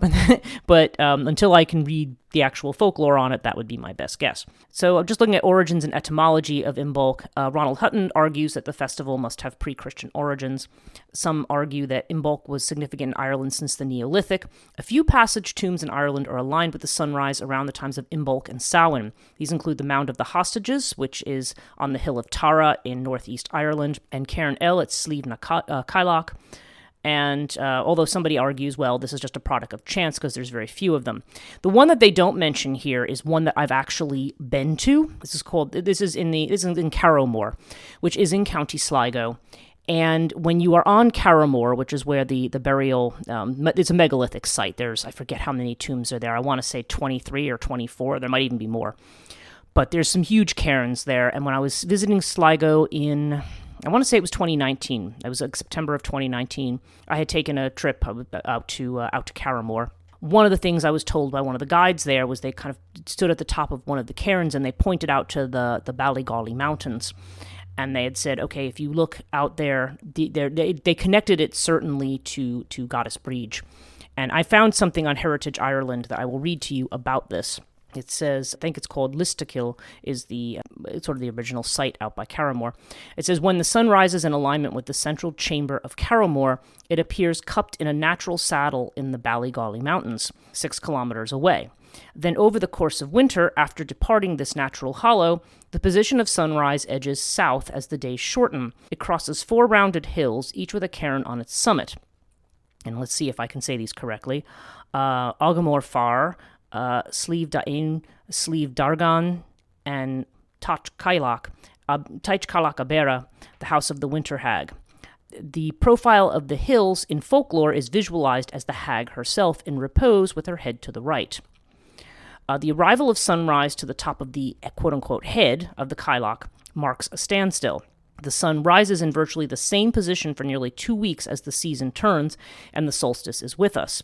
but until I can read the actual folklore on it, that would be my best guess. So just looking at origins and etymology of Imbolc, Ronald Hutton argues that the festival must have pre-Christian origins. Some argue that Imbolc was significant in Ireland since the Neolithic. A few passage tombs in Ireland are aligned with the sunrise around the times of Imbolc and Samhain. These include the Mound of the Hostages, which is on the hill of Tara in northeast Ireland, and Cairn El at Slieve na Cailleach. And although somebody argues, well, this is just a product of chance because there's very few of them. The one that they don't mention here is one that I've actually been to. This is in Carrowmore, which is in County Sligo. And when you are on Carrowmore, which is where the burial, it's a megalithic site. I forget how many tombs are there. I want to say 23 or 24. There might even be more. But there's some huge cairns there. And when I was visiting Sligo I want to say it was 2019. It was September of 2019. I had taken a trip out to Carrowmore. One of the things I was told by one of the guides there was they kind of stood at the top of one of the cairns and they pointed out to the Ballygawley Mountains. And they had said, okay, if you look out there, they connected it certainly to Goddess Brigid. And I found something on Heritage Ireland that I will read to you about this. It says, I think it's called Listakill, is it's sort of the original site out by Carrowmore. It says, when the sun rises in alignment with the central chamber of Carrowmore, it appears cupped in a natural saddle in the Ballygawley Mountains, 6 kilometers away. Then over the course of winter, after departing this natural hollow, the position of sunrise edges south as the days shorten. It crosses 4 rounded hills, each with a cairn on its summit. And let's see if I can say these correctly. Agamor Far, Slieve Dain, Slieve Dargan, and Taich Cailleach Abera, the House of the Winter Hag. The profile of the hills in folklore is visualized as the hag herself in repose with her head to the right. The arrival of sunrise to the top of the quote-unquote head of the Cailleach marks a standstill. The sun rises in virtually the same position for nearly 2 weeks as the season turns, and the solstice is with us.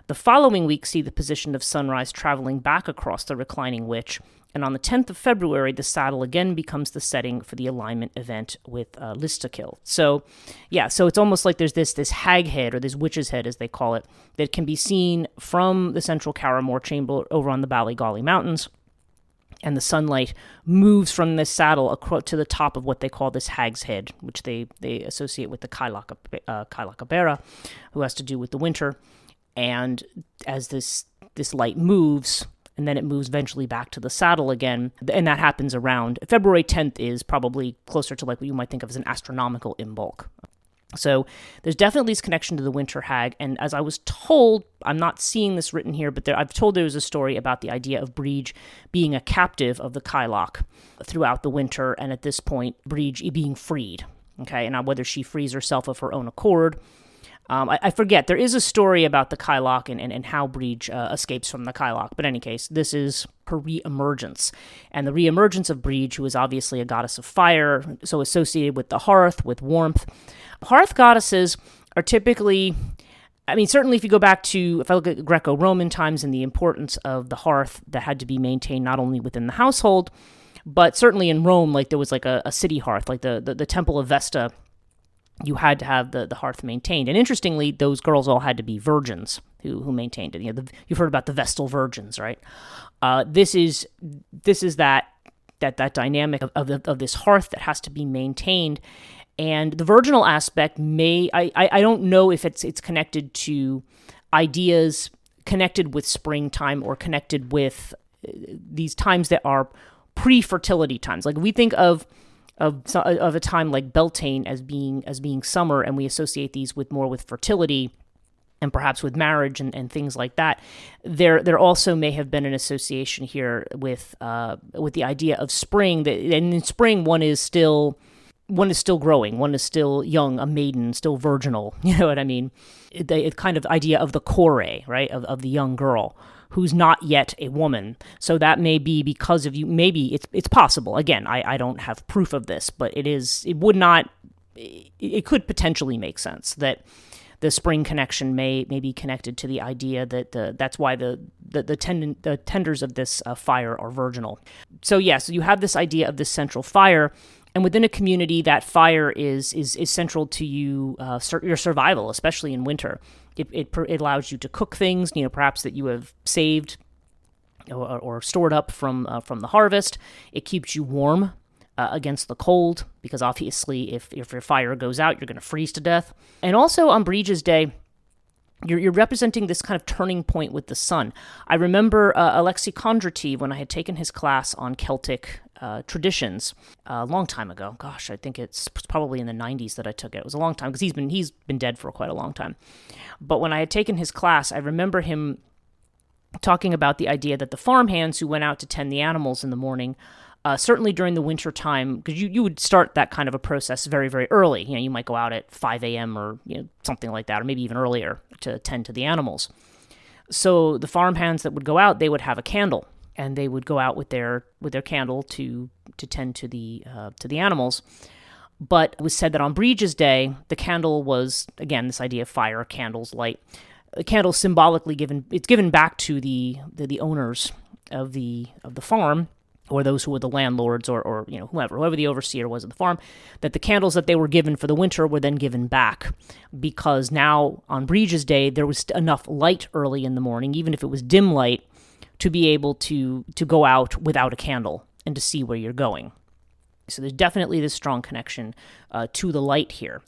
The following week see the position of sunrise traveling back across the reclining witch, and on the 10th of February, the saddle again becomes the setting for the alignment event with Listakill. So it's almost like there's this hag head, or this witch's head, as they call it, that can be seen from the central Carrowmore chamber over on the Ballygawley Mountains, and the sunlight moves from this saddle to the top of what they call this hag's head, which they associate with the Cailleach Abera, who has to do with the winter. And as this light moves, and then it moves eventually back to the saddle again, and that happens around February 10th is probably closer to like what you might think of as an astronomical Imbolc. So there's definitely this connection to the winter hag, and as I was told, I'm not seeing this written here, but I've told there was a story about the idea of Brigid being a captive of the Cailleach throughout the winter, and at this point, Brigid being freed. Okay, and now whether she frees herself of her own accord, I forget. There is a story about the Kyloch and how Brigid escapes from the Kyloch. But in any case, this is her re-emergence. And the re-emergence of Brigid, who is obviously a goddess of fire, so associated with the hearth, with warmth. Hearth goddesses are typically... I mean, certainly if you go back to, if I look at Greco-Roman times and the importance of the hearth that had to be maintained not only within the household, but certainly in Rome, like there was like a city hearth, like the Temple of Vesta, you had to have the hearth maintained. And interestingly, those girls all had to be virgins who maintained it. You've heard about the Vestal virgins, right? This is that dynamic of this hearth that has to be maintained. And the virginal aspect I don't know if it's connected to ideas connected with springtime or connected with these times that are pre-fertility times. Like we think of a time like Beltane as being summer, and we associate these more with fertility and perhaps with marriage and things like that. There also may have been an association here with the idea of spring. And in spring, one is still growing, one is still young, a maiden, still virginal. You know what I mean? It's kind of idea of the core, right, of the young girl who's not yet a woman. So that may be because of you. Maybe it's possible. Again, I don't have proof of this, but it could potentially make sense that the spring connection may be connected to the idea that that's why the tenders of this fire are virginal. So you have this idea of this central fire. And within a community, that fire is central to your survival, especially in winter. It allows you to cook things, perhaps that you have saved or stored up from the harvest. It keeps you warm against the cold, because obviously, if your fire goes out, you're going to freeze to death. And also on Brigid's Day, you're representing this kind of turning point with the sun. I remember Alexei Kondrativ, when I had taken his class on Celtic traditions a long time ago. Gosh, I think it's probably in the 90s that I took it. It was a long time, because he's been dead for quite a long time. But when I had taken his class, I remember him talking about the idea that the farmhands who went out to tend the animals in the morning, certainly during the winter time, because you would start that kind of a process very, very early. You might go out at 5 a.m. or something like that, or maybe even earlier to tend to the animals. So the farmhands that would go out, they would have a candle, and they would go out with their candle to tend to the animals. But it was said that on Brigid's Day, the candle was, again, this idea of fire, candles, light. The candle symbolically given back to the owners of the farm, or those who were the landlords, or whoever the overseer was of the farm, that the candles that they were given for the winter were then given back, because now on Brigid's Day there was enough light early in the morning, even if it was dim light, to be able to go out without a candle and to see where you're going. So there's definitely this strong connection to the light here.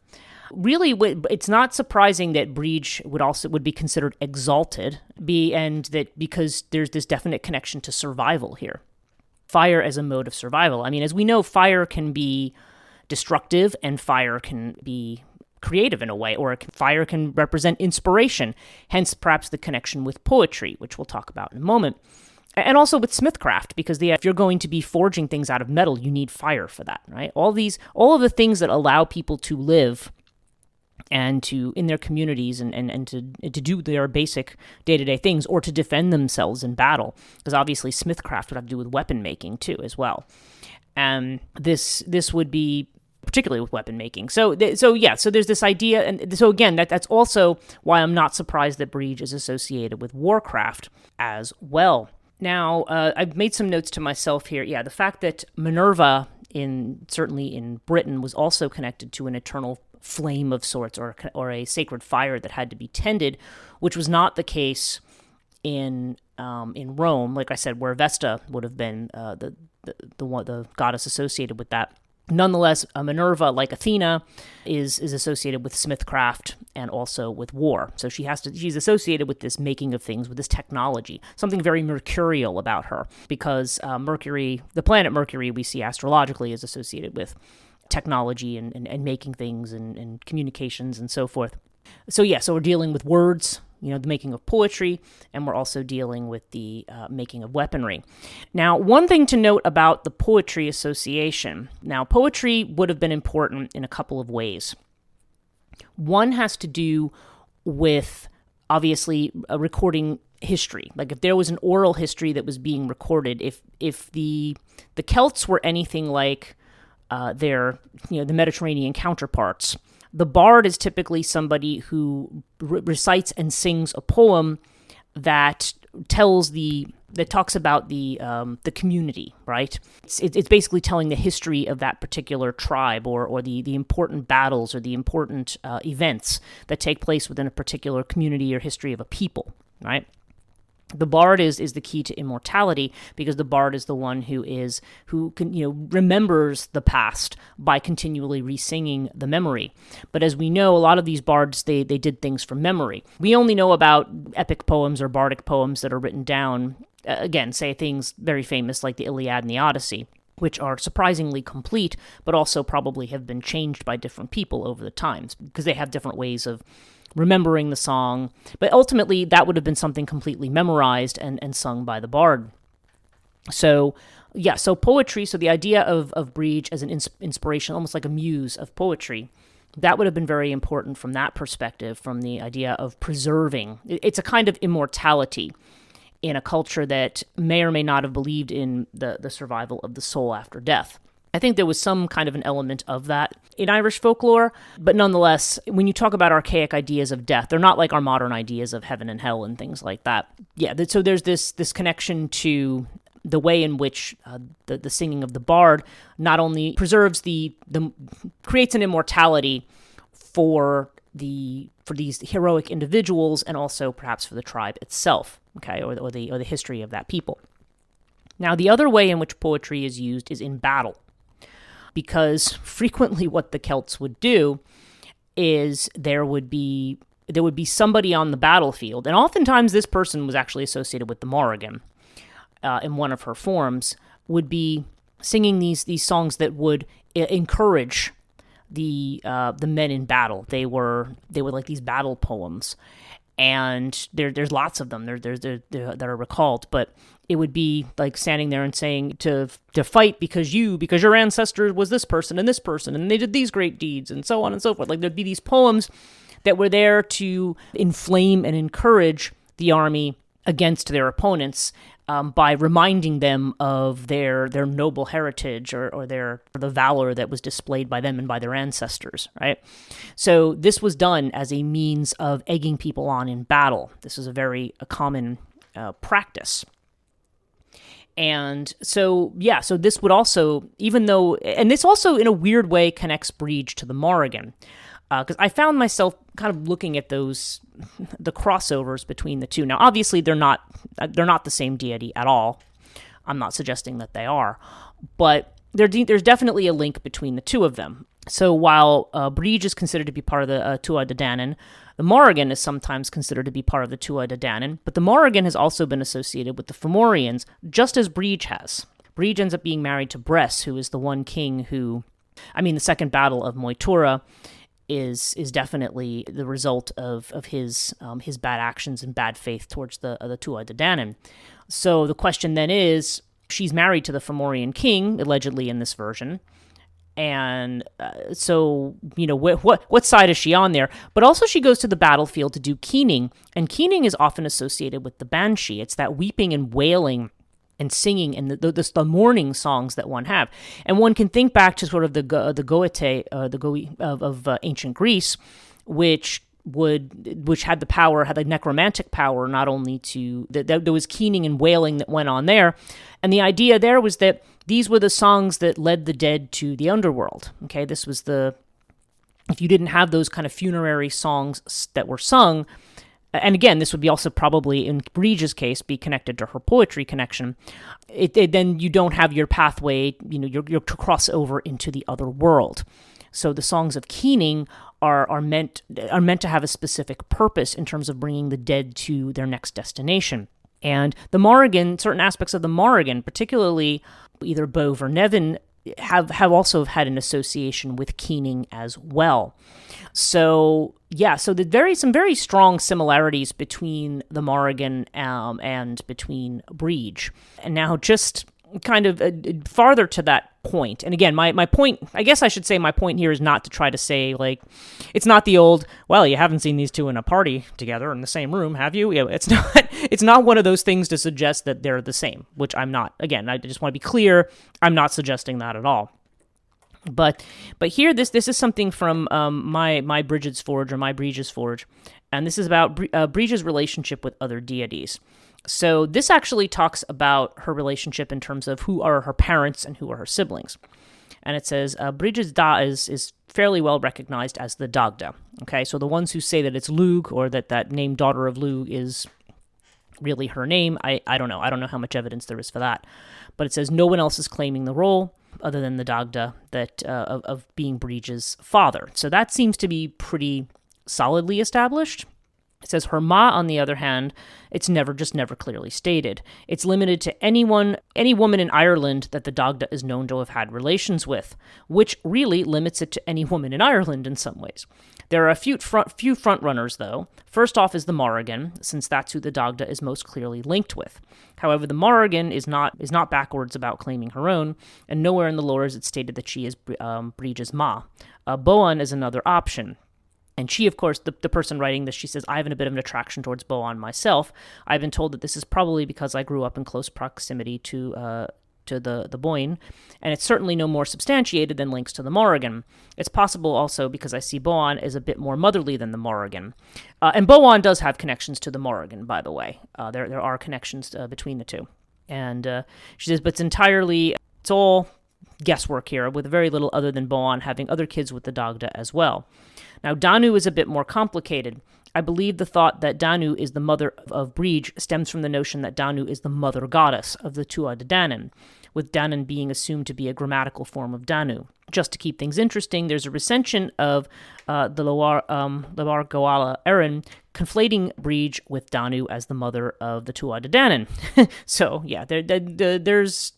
Really, it's not surprising that Brigid would be considered exalted, and that because there's this definite connection to survival here. Fire as a mode of survival. I mean, as we know, fire can be destructive and fire can be creative in a way, or fire can represent inspiration, hence perhaps the connection with poetry, which we'll talk about in a moment. And also with smithcraft, because if you're going to be forging things out of metal, you need fire for that, right? All of the things that allow people to live and to in their communities and to do their basic day-to-day things, or to defend themselves in battle, because obviously smithcraft would have to do with weapon making too as well. And this would be particularly with weapon making. So there's this idea, and so again, that's also why I'm not surprised that Brigid is associated with warcraft as well. Now, I've made some notes to myself here. Yeah, the fact that Minerva, certainly in Britain, was also connected to an eternal flame of sorts, or a sacred fire that had to be tended, which was not the case in Rome. Like I said, where Vesta would have been the goddess associated with that. Nonetheless, Minerva, like Athena, is associated with smithcraft and also with war. So she's associated with this making of things, with this technology, something very mercurial about her, because Mercury, the planet Mercury, we see astrologically is associated with technology and making things and communications and so forth. So we're dealing with words, the making of poetry, and we're also dealing with the making of weaponry. Now, one thing to note about the poetry association. Now, poetry would have been important in a couple of ways. One has to do with, obviously, recording history. Like if there was an oral history that was being recorded, if the Celts were anything like their, the Mediterranean counterparts, the bard is typically somebody who recites and sings a poem that talks about the community, right? It's basically telling the history of that particular tribe, or the important battles or the important events that take place within a particular community or history of a people, right? The bard is the key to immortality, because the bard is the one who remembers the past by continually re-singing the memory. But as we know, a lot of these bards, they did things from memory. We only know about epic poems or bardic poems that are written down, again, say things very famous like the Iliad and the Odyssey, which are surprisingly complete, but also probably have been changed by different people over the times, because they have different ways of remembering the song. But ultimately, that would have been something completely memorized and sung by the bard. So poetry, so the idea of Brigid as an inspiration, almost like a muse of poetry, that would have been very important from that perspective, from the idea of preserving. It's a kind of immortality in a culture that may or may not have believed in the survival of the soul after death. I think there was some kind of an element of that in Irish folklore, but nonetheless, when you talk about archaic ideas of death, they're not like our modern ideas of heaven and hell and things like that. Yeah, so there's this connection to the way in which the singing of the bard not only preserves creates an immortality for these heroic individuals, and also perhaps for the tribe itself, okay, or the history of that people. Now, the other way in which poetry is used is in battle, because frequently what the Celts would do is there would be somebody on the battlefield, and oftentimes this person was actually associated with the Morrigan in one of her forms, would be singing these songs that would encourage the men in battle. They were like these battle poems, and there's lots of them that are recalled, but it would be like standing there and saying to fight because your ancestor was this person, and they did these great deeds, and so on and so forth. Like there'd be these poems that were there to inflame and encourage the army against their opponents, by reminding them of their noble heritage or the valor that was displayed by them and by their ancestors, right? So this was done as a means of egging people on in battle. This is a common practice. And so this would also, and this also in a weird way connects Brigid to the Morrigan, because I found myself kind of looking at the crossovers between the two. Now, obviously, they're not the same deity at all. I'm not suggesting that they are, but there's definitely a link between the two of them. So while Brigid is considered to be part of the Tuatha De Danann, the Morrigan is sometimes considered to be part of the Tuatha De Danann, but the Morrigan has also been associated with the Fomorians, just as Brigid has. Brigid ends up being married to Bres, who is the one king the Second Battle of Moytura is definitely the result of his bad actions and bad faith towards the Tuatha De Danann. So the question then is, she's married to the Fomorian king, allegedly in this version, and what side is she on there? But also she goes to the battlefield to do keening, and keening is often associated with the banshee. It's that weeping and wailing and singing and the mourning songs that one have. And one can think back to sort of the Goethe, of ancient Greece, which had the necromantic power, not only there was keening and wailing that went on there. And the idea there was that these were the songs that led the dead to the underworld. Okay, this was if you didn't have those kind of funerary songs that were sung, and again, this would be also probably, in Brigid's case, be connected to her poetry connection. Then you don't have your pathway, your to cross over into the other world. So the songs of keening are meant to have a specific purpose in terms of bringing the dead to their next destination. And the Morrigan, certain aspects of the Morrigan, particularly either Bove or Nevin, have also had an association with keening as well. So some very strong similarities between the Morrigan and between Brigid. And now just kind of farther to that point. And again, my point, I guess I should say my point here is not to try to say, like, it's not the old, well, you haven't seen these two in a party together in the same room, have you? It's not one of those things to suggest that they're the same, which I'm not. Again, I just want to be clear, I'm not suggesting that at all. But here, this is something from my Brigid's Forge, or my Brigid's Forge, and this is about Brigid's relationship with other deities. So this actually talks about her relationship in terms of who are her parents and who are her siblings. And it says, Brigid's Da is fairly well recognized as the Dagda. Okay, so the ones who say that it's Lug, or that name daughter of Lug is really her name, I don't know. I don't know how much evidence there is for that. But it says no one else is claiming the role other than the Dagda of being Brigid's father. So that seems to be pretty solidly established. It says her ma, on the other hand, it's never clearly stated. It's limited to any woman in Ireland that the Dagda is known to have had relations with, which really limits it to any woman in Ireland in some ways. There are a few front runners, though. First off is the Morrigan, since that's who the Dagda is most clearly linked with. However, the Morrigan is not backwards about claiming her own, and nowhere in the lore is it stated that she is Brigid's ma. Boan is another option. And she, of course, the person writing this, she says, I have a bit of an attraction towards Boan myself. I've been told that this is probably because I grew up in close proximity to the Boyne, and it's certainly no more substantiated than links to the Morrigan. It's possible also because I see Boan as a bit more motherly than the Morrigan. And Boan does have connections to the Morrigan, by the way. There are connections between the two. And she says, but it's all guesswork here, with very little other than Boan having other kids with the Dagda as well. Now, Danu is a bit more complicated. I believe the thought that Danu is the mother of Brigid stems from the notion that Danu is the mother goddess of the Tuatha Dé Danann, with Danann being assumed to be a grammatical form of Danu. Just to keep things interesting, there's a recension of the Loar Goala Erin conflating Brigid with Danu as the mother of the Tuatha Dé Danann. So, yeah, there's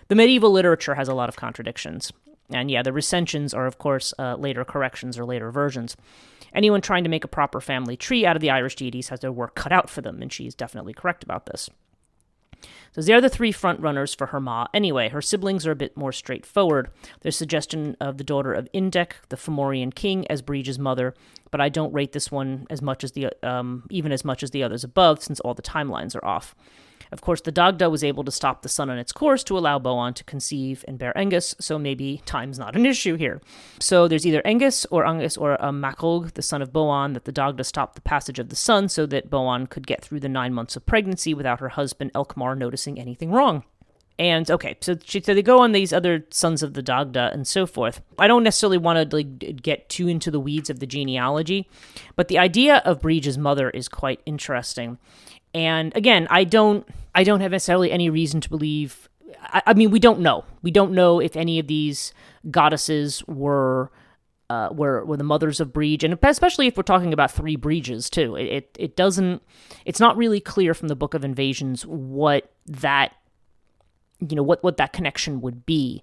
the medieval literature has a lot of contradictions. And yeah, the recensions are, of course, later corrections or later versions. Anyone trying to make a proper family tree out of the Irish deities has their work cut out for them, and she's definitely correct about this. So they're the three front runners for her ma. Anyway, her siblings are a bit more straightforward. There's suggestion of the daughter of Imbolc, the Fomorian king, as Brigid's mother, but I don't rate this one as much as even as much as the others above, since all the timelines are off. Of course, the Dagda was able to stop the sun on its course to allow Boan to conceive and bear Angus, so maybe time's not an issue here. So there's either Angus or Macog, the son of Boan, that the Dagda stopped the passage of the sun so that Boan could get through the 9 months of pregnancy without her husband Elkmar noticing anything wrong. And okay, so they go on these other sons of the Dagda and so forth. I don't necessarily want to get too into the weeds of the genealogy, but the idea of Brigid's mother is quite interesting. And again, I don't have necessarily any reason to believe. I mean, we don't know. We don't know if any of these goddesses were the mothers of Brigid, and especially if we're talking about three Brigids too. It doesn't. It's not really clear from the Book of Invasions what that connection would be.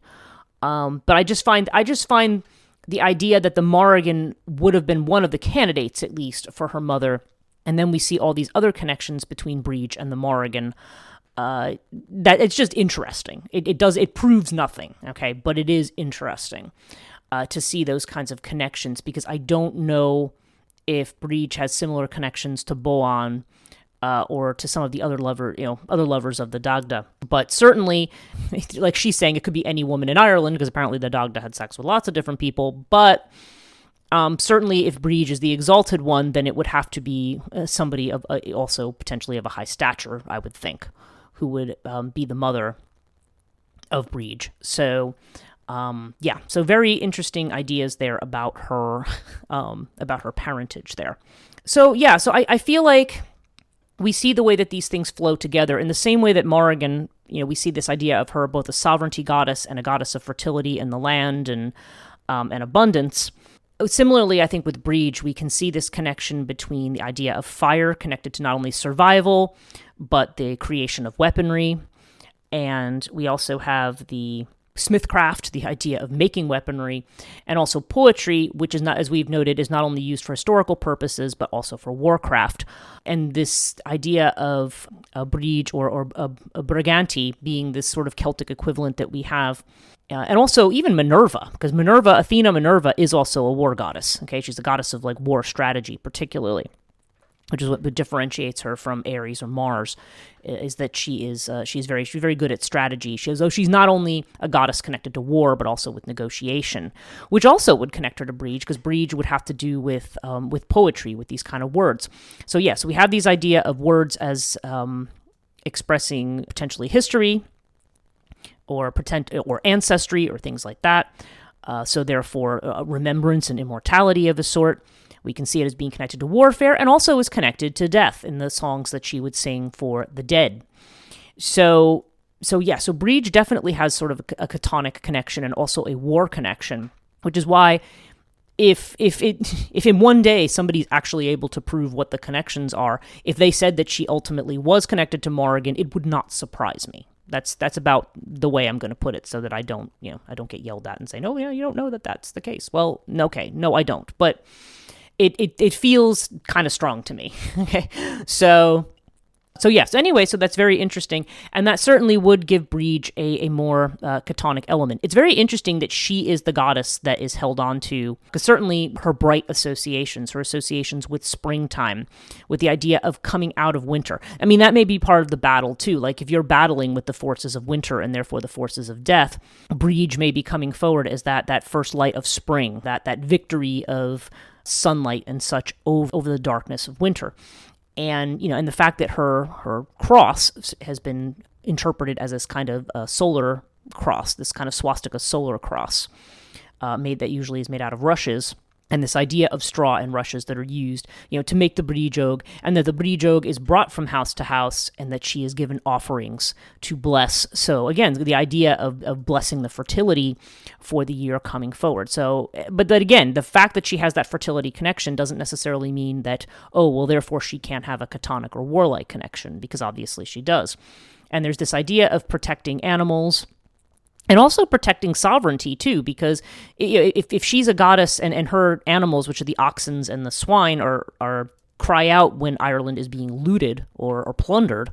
But I just find the idea that the Morrigan would have been one of the candidates, at least, for her mother. And then we see all these other connections between Brigid and the Morrigan. That it's just interesting. It proves nothing, okay? But it is interesting to see those kinds of connections, because I don't know if Brigid has similar connections to Boan or to some of the other lovers of the Dagda. But certainly, like she's saying, it could be any woman in Ireland, because apparently the Dagda had sex with lots of different people. But certainly, if Brigid is the exalted one, then it would have to be somebody of also potentially of a high stature, I would think, who would be the mother of Brigid. So, so very interesting ideas there about her parentage there. So I feel like we see the way that these things flow together in the same way that Morrigan, we see this idea of her both a sovereignty goddess and a goddess of fertility in the land and abundance. Similarly, I think with Brigid, we can see this connection between the idea of fire connected to not only survival, but the creation of weaponry. And we also have the smithcraft, the idea of making weaponry, and also poetry, which is not, as we've noted, is not only used for historical purposes, but also for warcraft. And this idea of a Brigid or a Briganti being this sort of Celtic equivalent that we have. And also even Minerva, because Athena Minerva is also a war goddess. Okay, she's a goddess of like war strategy, particularly, which is what differentiates her from Ares or Mars, is that she's very good at strategy. She's not only a goddess connected to war, but also with negotiation, which also would connect her to Brigid, because Brigid would have to do with poetry, with these kind of words. So yes, we have these idea of words as expressing potentially history, or ancestry, or things like that. So therefore, remembrance and immortality of a sort. We can see it as being connected to warfare, and also is connected to death in the songs that she would sing for the dead. So Brigid definitely has sort of a Chthonic connection and also a war connection, which is why if in one day somebody's actually able to prove what the connections are, if they said that she ultimately was connected to Morrigan, it would not surprise me. That's about the way I'm going to put it, so that I don't get yelled at and say, no, you don't know that that's the case. Well, okay, no, I don't, but it feels kind of strong to me. Okay, so yes. Anyway, so that's very interesting, and that certainly would give Brigid a more Chthonic element. It's very interesting that she is the goddess that is held on to, because certainly her bright associations, her associations with springtime, with the idea of coming out of winter. I mean, that may be part of the battle too. Like if you're battling with the forces of winter and therefore the forces of death, Brigid may be coming forward as that first light of spring, that victory of sunlight and such over the darkness of winter. And, and the fact that her cross has been interpreted as this kind of solar cross, this kind of swastika solar cross, that usually is made out of rushes, and this idea of straw and rushes that are used, to make the Brigid, and that the Brigid is brought from house to house, and that she is given offerings to bless. So again, the idea of blessing the fertility for the year coming forward. So, but then again, the fact that she has that fertility connection doesn't necessarily mean that, therefore she can't have a Chthonic or warlike connection, because obviously she does. And there's this idea of protecting animals, and also protecting sovereignty, too, because if she's a goddess and her animals, which are the oxen and the swine, are cry out when Ireland is being looted or plundered,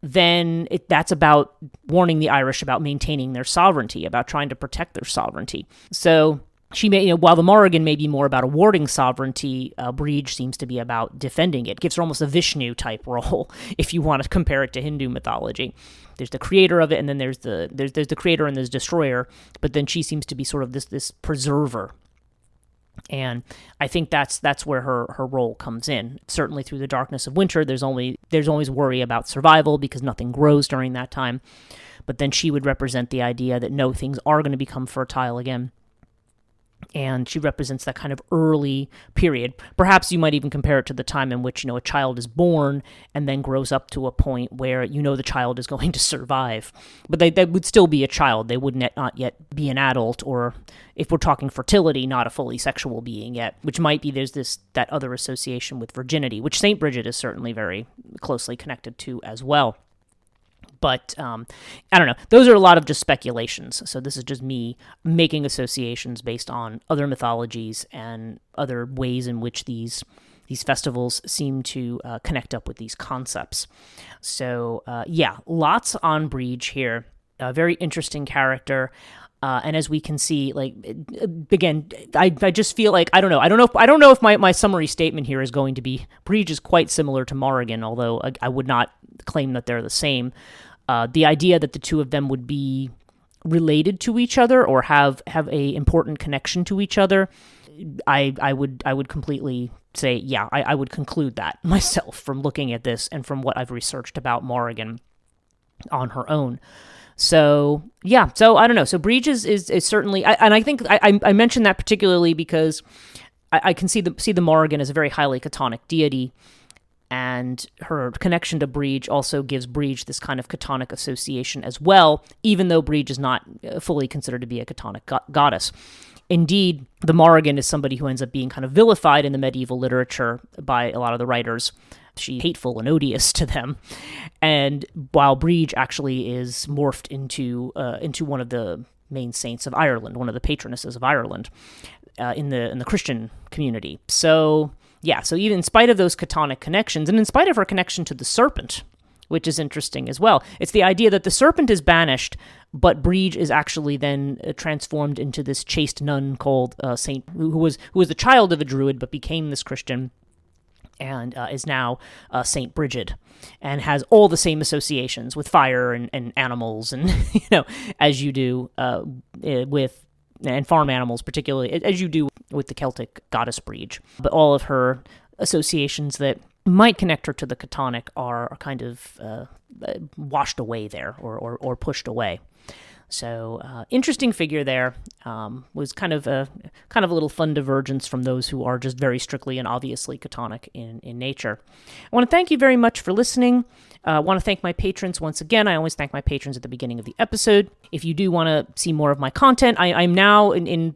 then that's about warning the Irish about maintaining their sovereignty, about trying to protect their sovereignty. So she may, while the Morrigan may be more about awarding sovereignty, Brigid seems to be about defending it. Gives her almost a Vishnu type role, if you want to compare it to Hindu mythology. There's the creator of it, and then there's the creator and there's destroyer. But then she seems to be sort of this preserver. And I think that's where her role comes in. Certainly through the darkness of winter, there's always worry about survival, because nothing grows during that time. But then she would represent the idea that no, things are going to become fertile again. And she represents that kind of early period. Perhaps you might even compare it to the time in which, a child is born and then grows up to a point where the child is going to survive. But they would still be a child. They would not yet be an adult, or if we're talking fertility, not a fully sexual being yet, which might be there's that other association with virginity, which St. Brigid is certainly very closely connected to as well. But I don't know. Those are a lot of just speculations. So this is just me making associations based on other mythologies and other ways in which these festivals seem to connect up with these concepts. So lots on Brigid here. A very interesting character. And as we can see, like, again, I just feel like, I don't know if my summary statement here is going to be Brigid is quite similar to Morrigan, although I would not claim that they're the same. The idea that the two of them would be related to each other or have a important connection to each other, I would completely say, I would conclude that myself from looking at this and from what I've researched about Morrigan on her own. So I don't know. So Brigid is certainly, and I think I mentioned that particularly because I can see the Morrigan as a very highly Chthonic deity. And her connection to Brigid also gives Brigid this kind of Chthonic association as well, even though Brigid is not fully considered to be a Chthonic goddess. Indeed, the Morrigan is somebody who ends up being kind of vilified in the medieval literature by a lot of the writers. She's hateful and odious to them. And while Brigid actually is morphed into one of the main saints of Ireland, one of the patronesses of Ireland in the Christian community. So yeah, so even in spite of those Chthonic connections, and in spite of her connection to the serpent, which is interesting as well, it's the idea that the serpent is banished, but Brigid is actually then transformed into this chaste nun called Saint, who was the child of a druid but became this Christian, and is now Saint Brigid, and has all the same associations with fire and animals, and as you do with and farm animals, particularly as you do with the Celtic goddess Brigid. But all of her associations that might connect her to the Chthonic are kind of washed away there, or pushed away. So interesting figure there. Was kind of a little fun divergence from those who are just very strictly and obviously Chthonic in nature. I want to thank you very much for listening. I want to thank my patrons once again. I always thank my patrons at the beginning of the episode. If you do want to see more of my content, I'm now in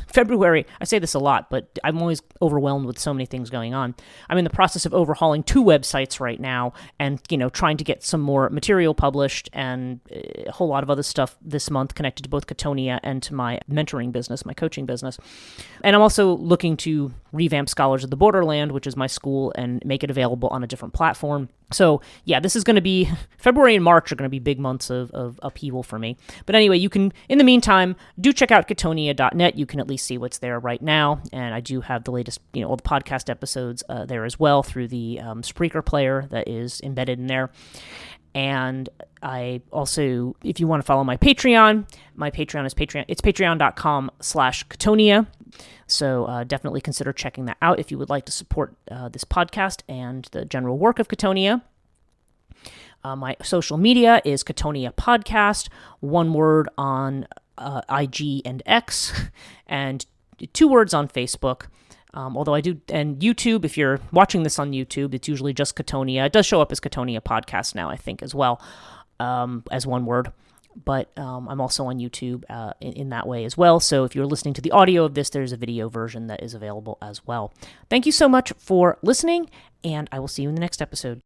February. I say this a lot, but I'm always overwhelmed with so many things going on. I'm in the process of overhauling 2 websites right now, and trying to get some more material published, and a whole lot of other stuff this month connected to both Chthonia and to my mentoring business, my coaching business. And I'm also looking to revamp Scholars of the Borderland, which is my school, and make it available on a different platform. So yeah, this is going to be, February and March are going to be big months of upheaval for me. But anyway, you can, in the meantime, do check out Chthonia.net. You can at least see what's there right now. And I do have the latest, all the podcast episodes there as well through the Spreaker player that is embedded in there. And I also, if you want to follow my Patreon is it's patreon.com/Chthonia. So definitely consider checking that out if you would like to support this podcast and the general work of Chthonia. My social media is Chthonia Podcast, one word on IG and X, and 2 words on Facebook. Although I do, and YouTube, if you're watching this on YouTube, it's usually just Chthonia. It does show up as Chthonia Podcast now, I think, as well, as one word. But I'm also on YouTube in that way as well. So if you're listening to the audio of this, there's a video version that is available as well. Thank you so much for listening, and I will see you in the next episode.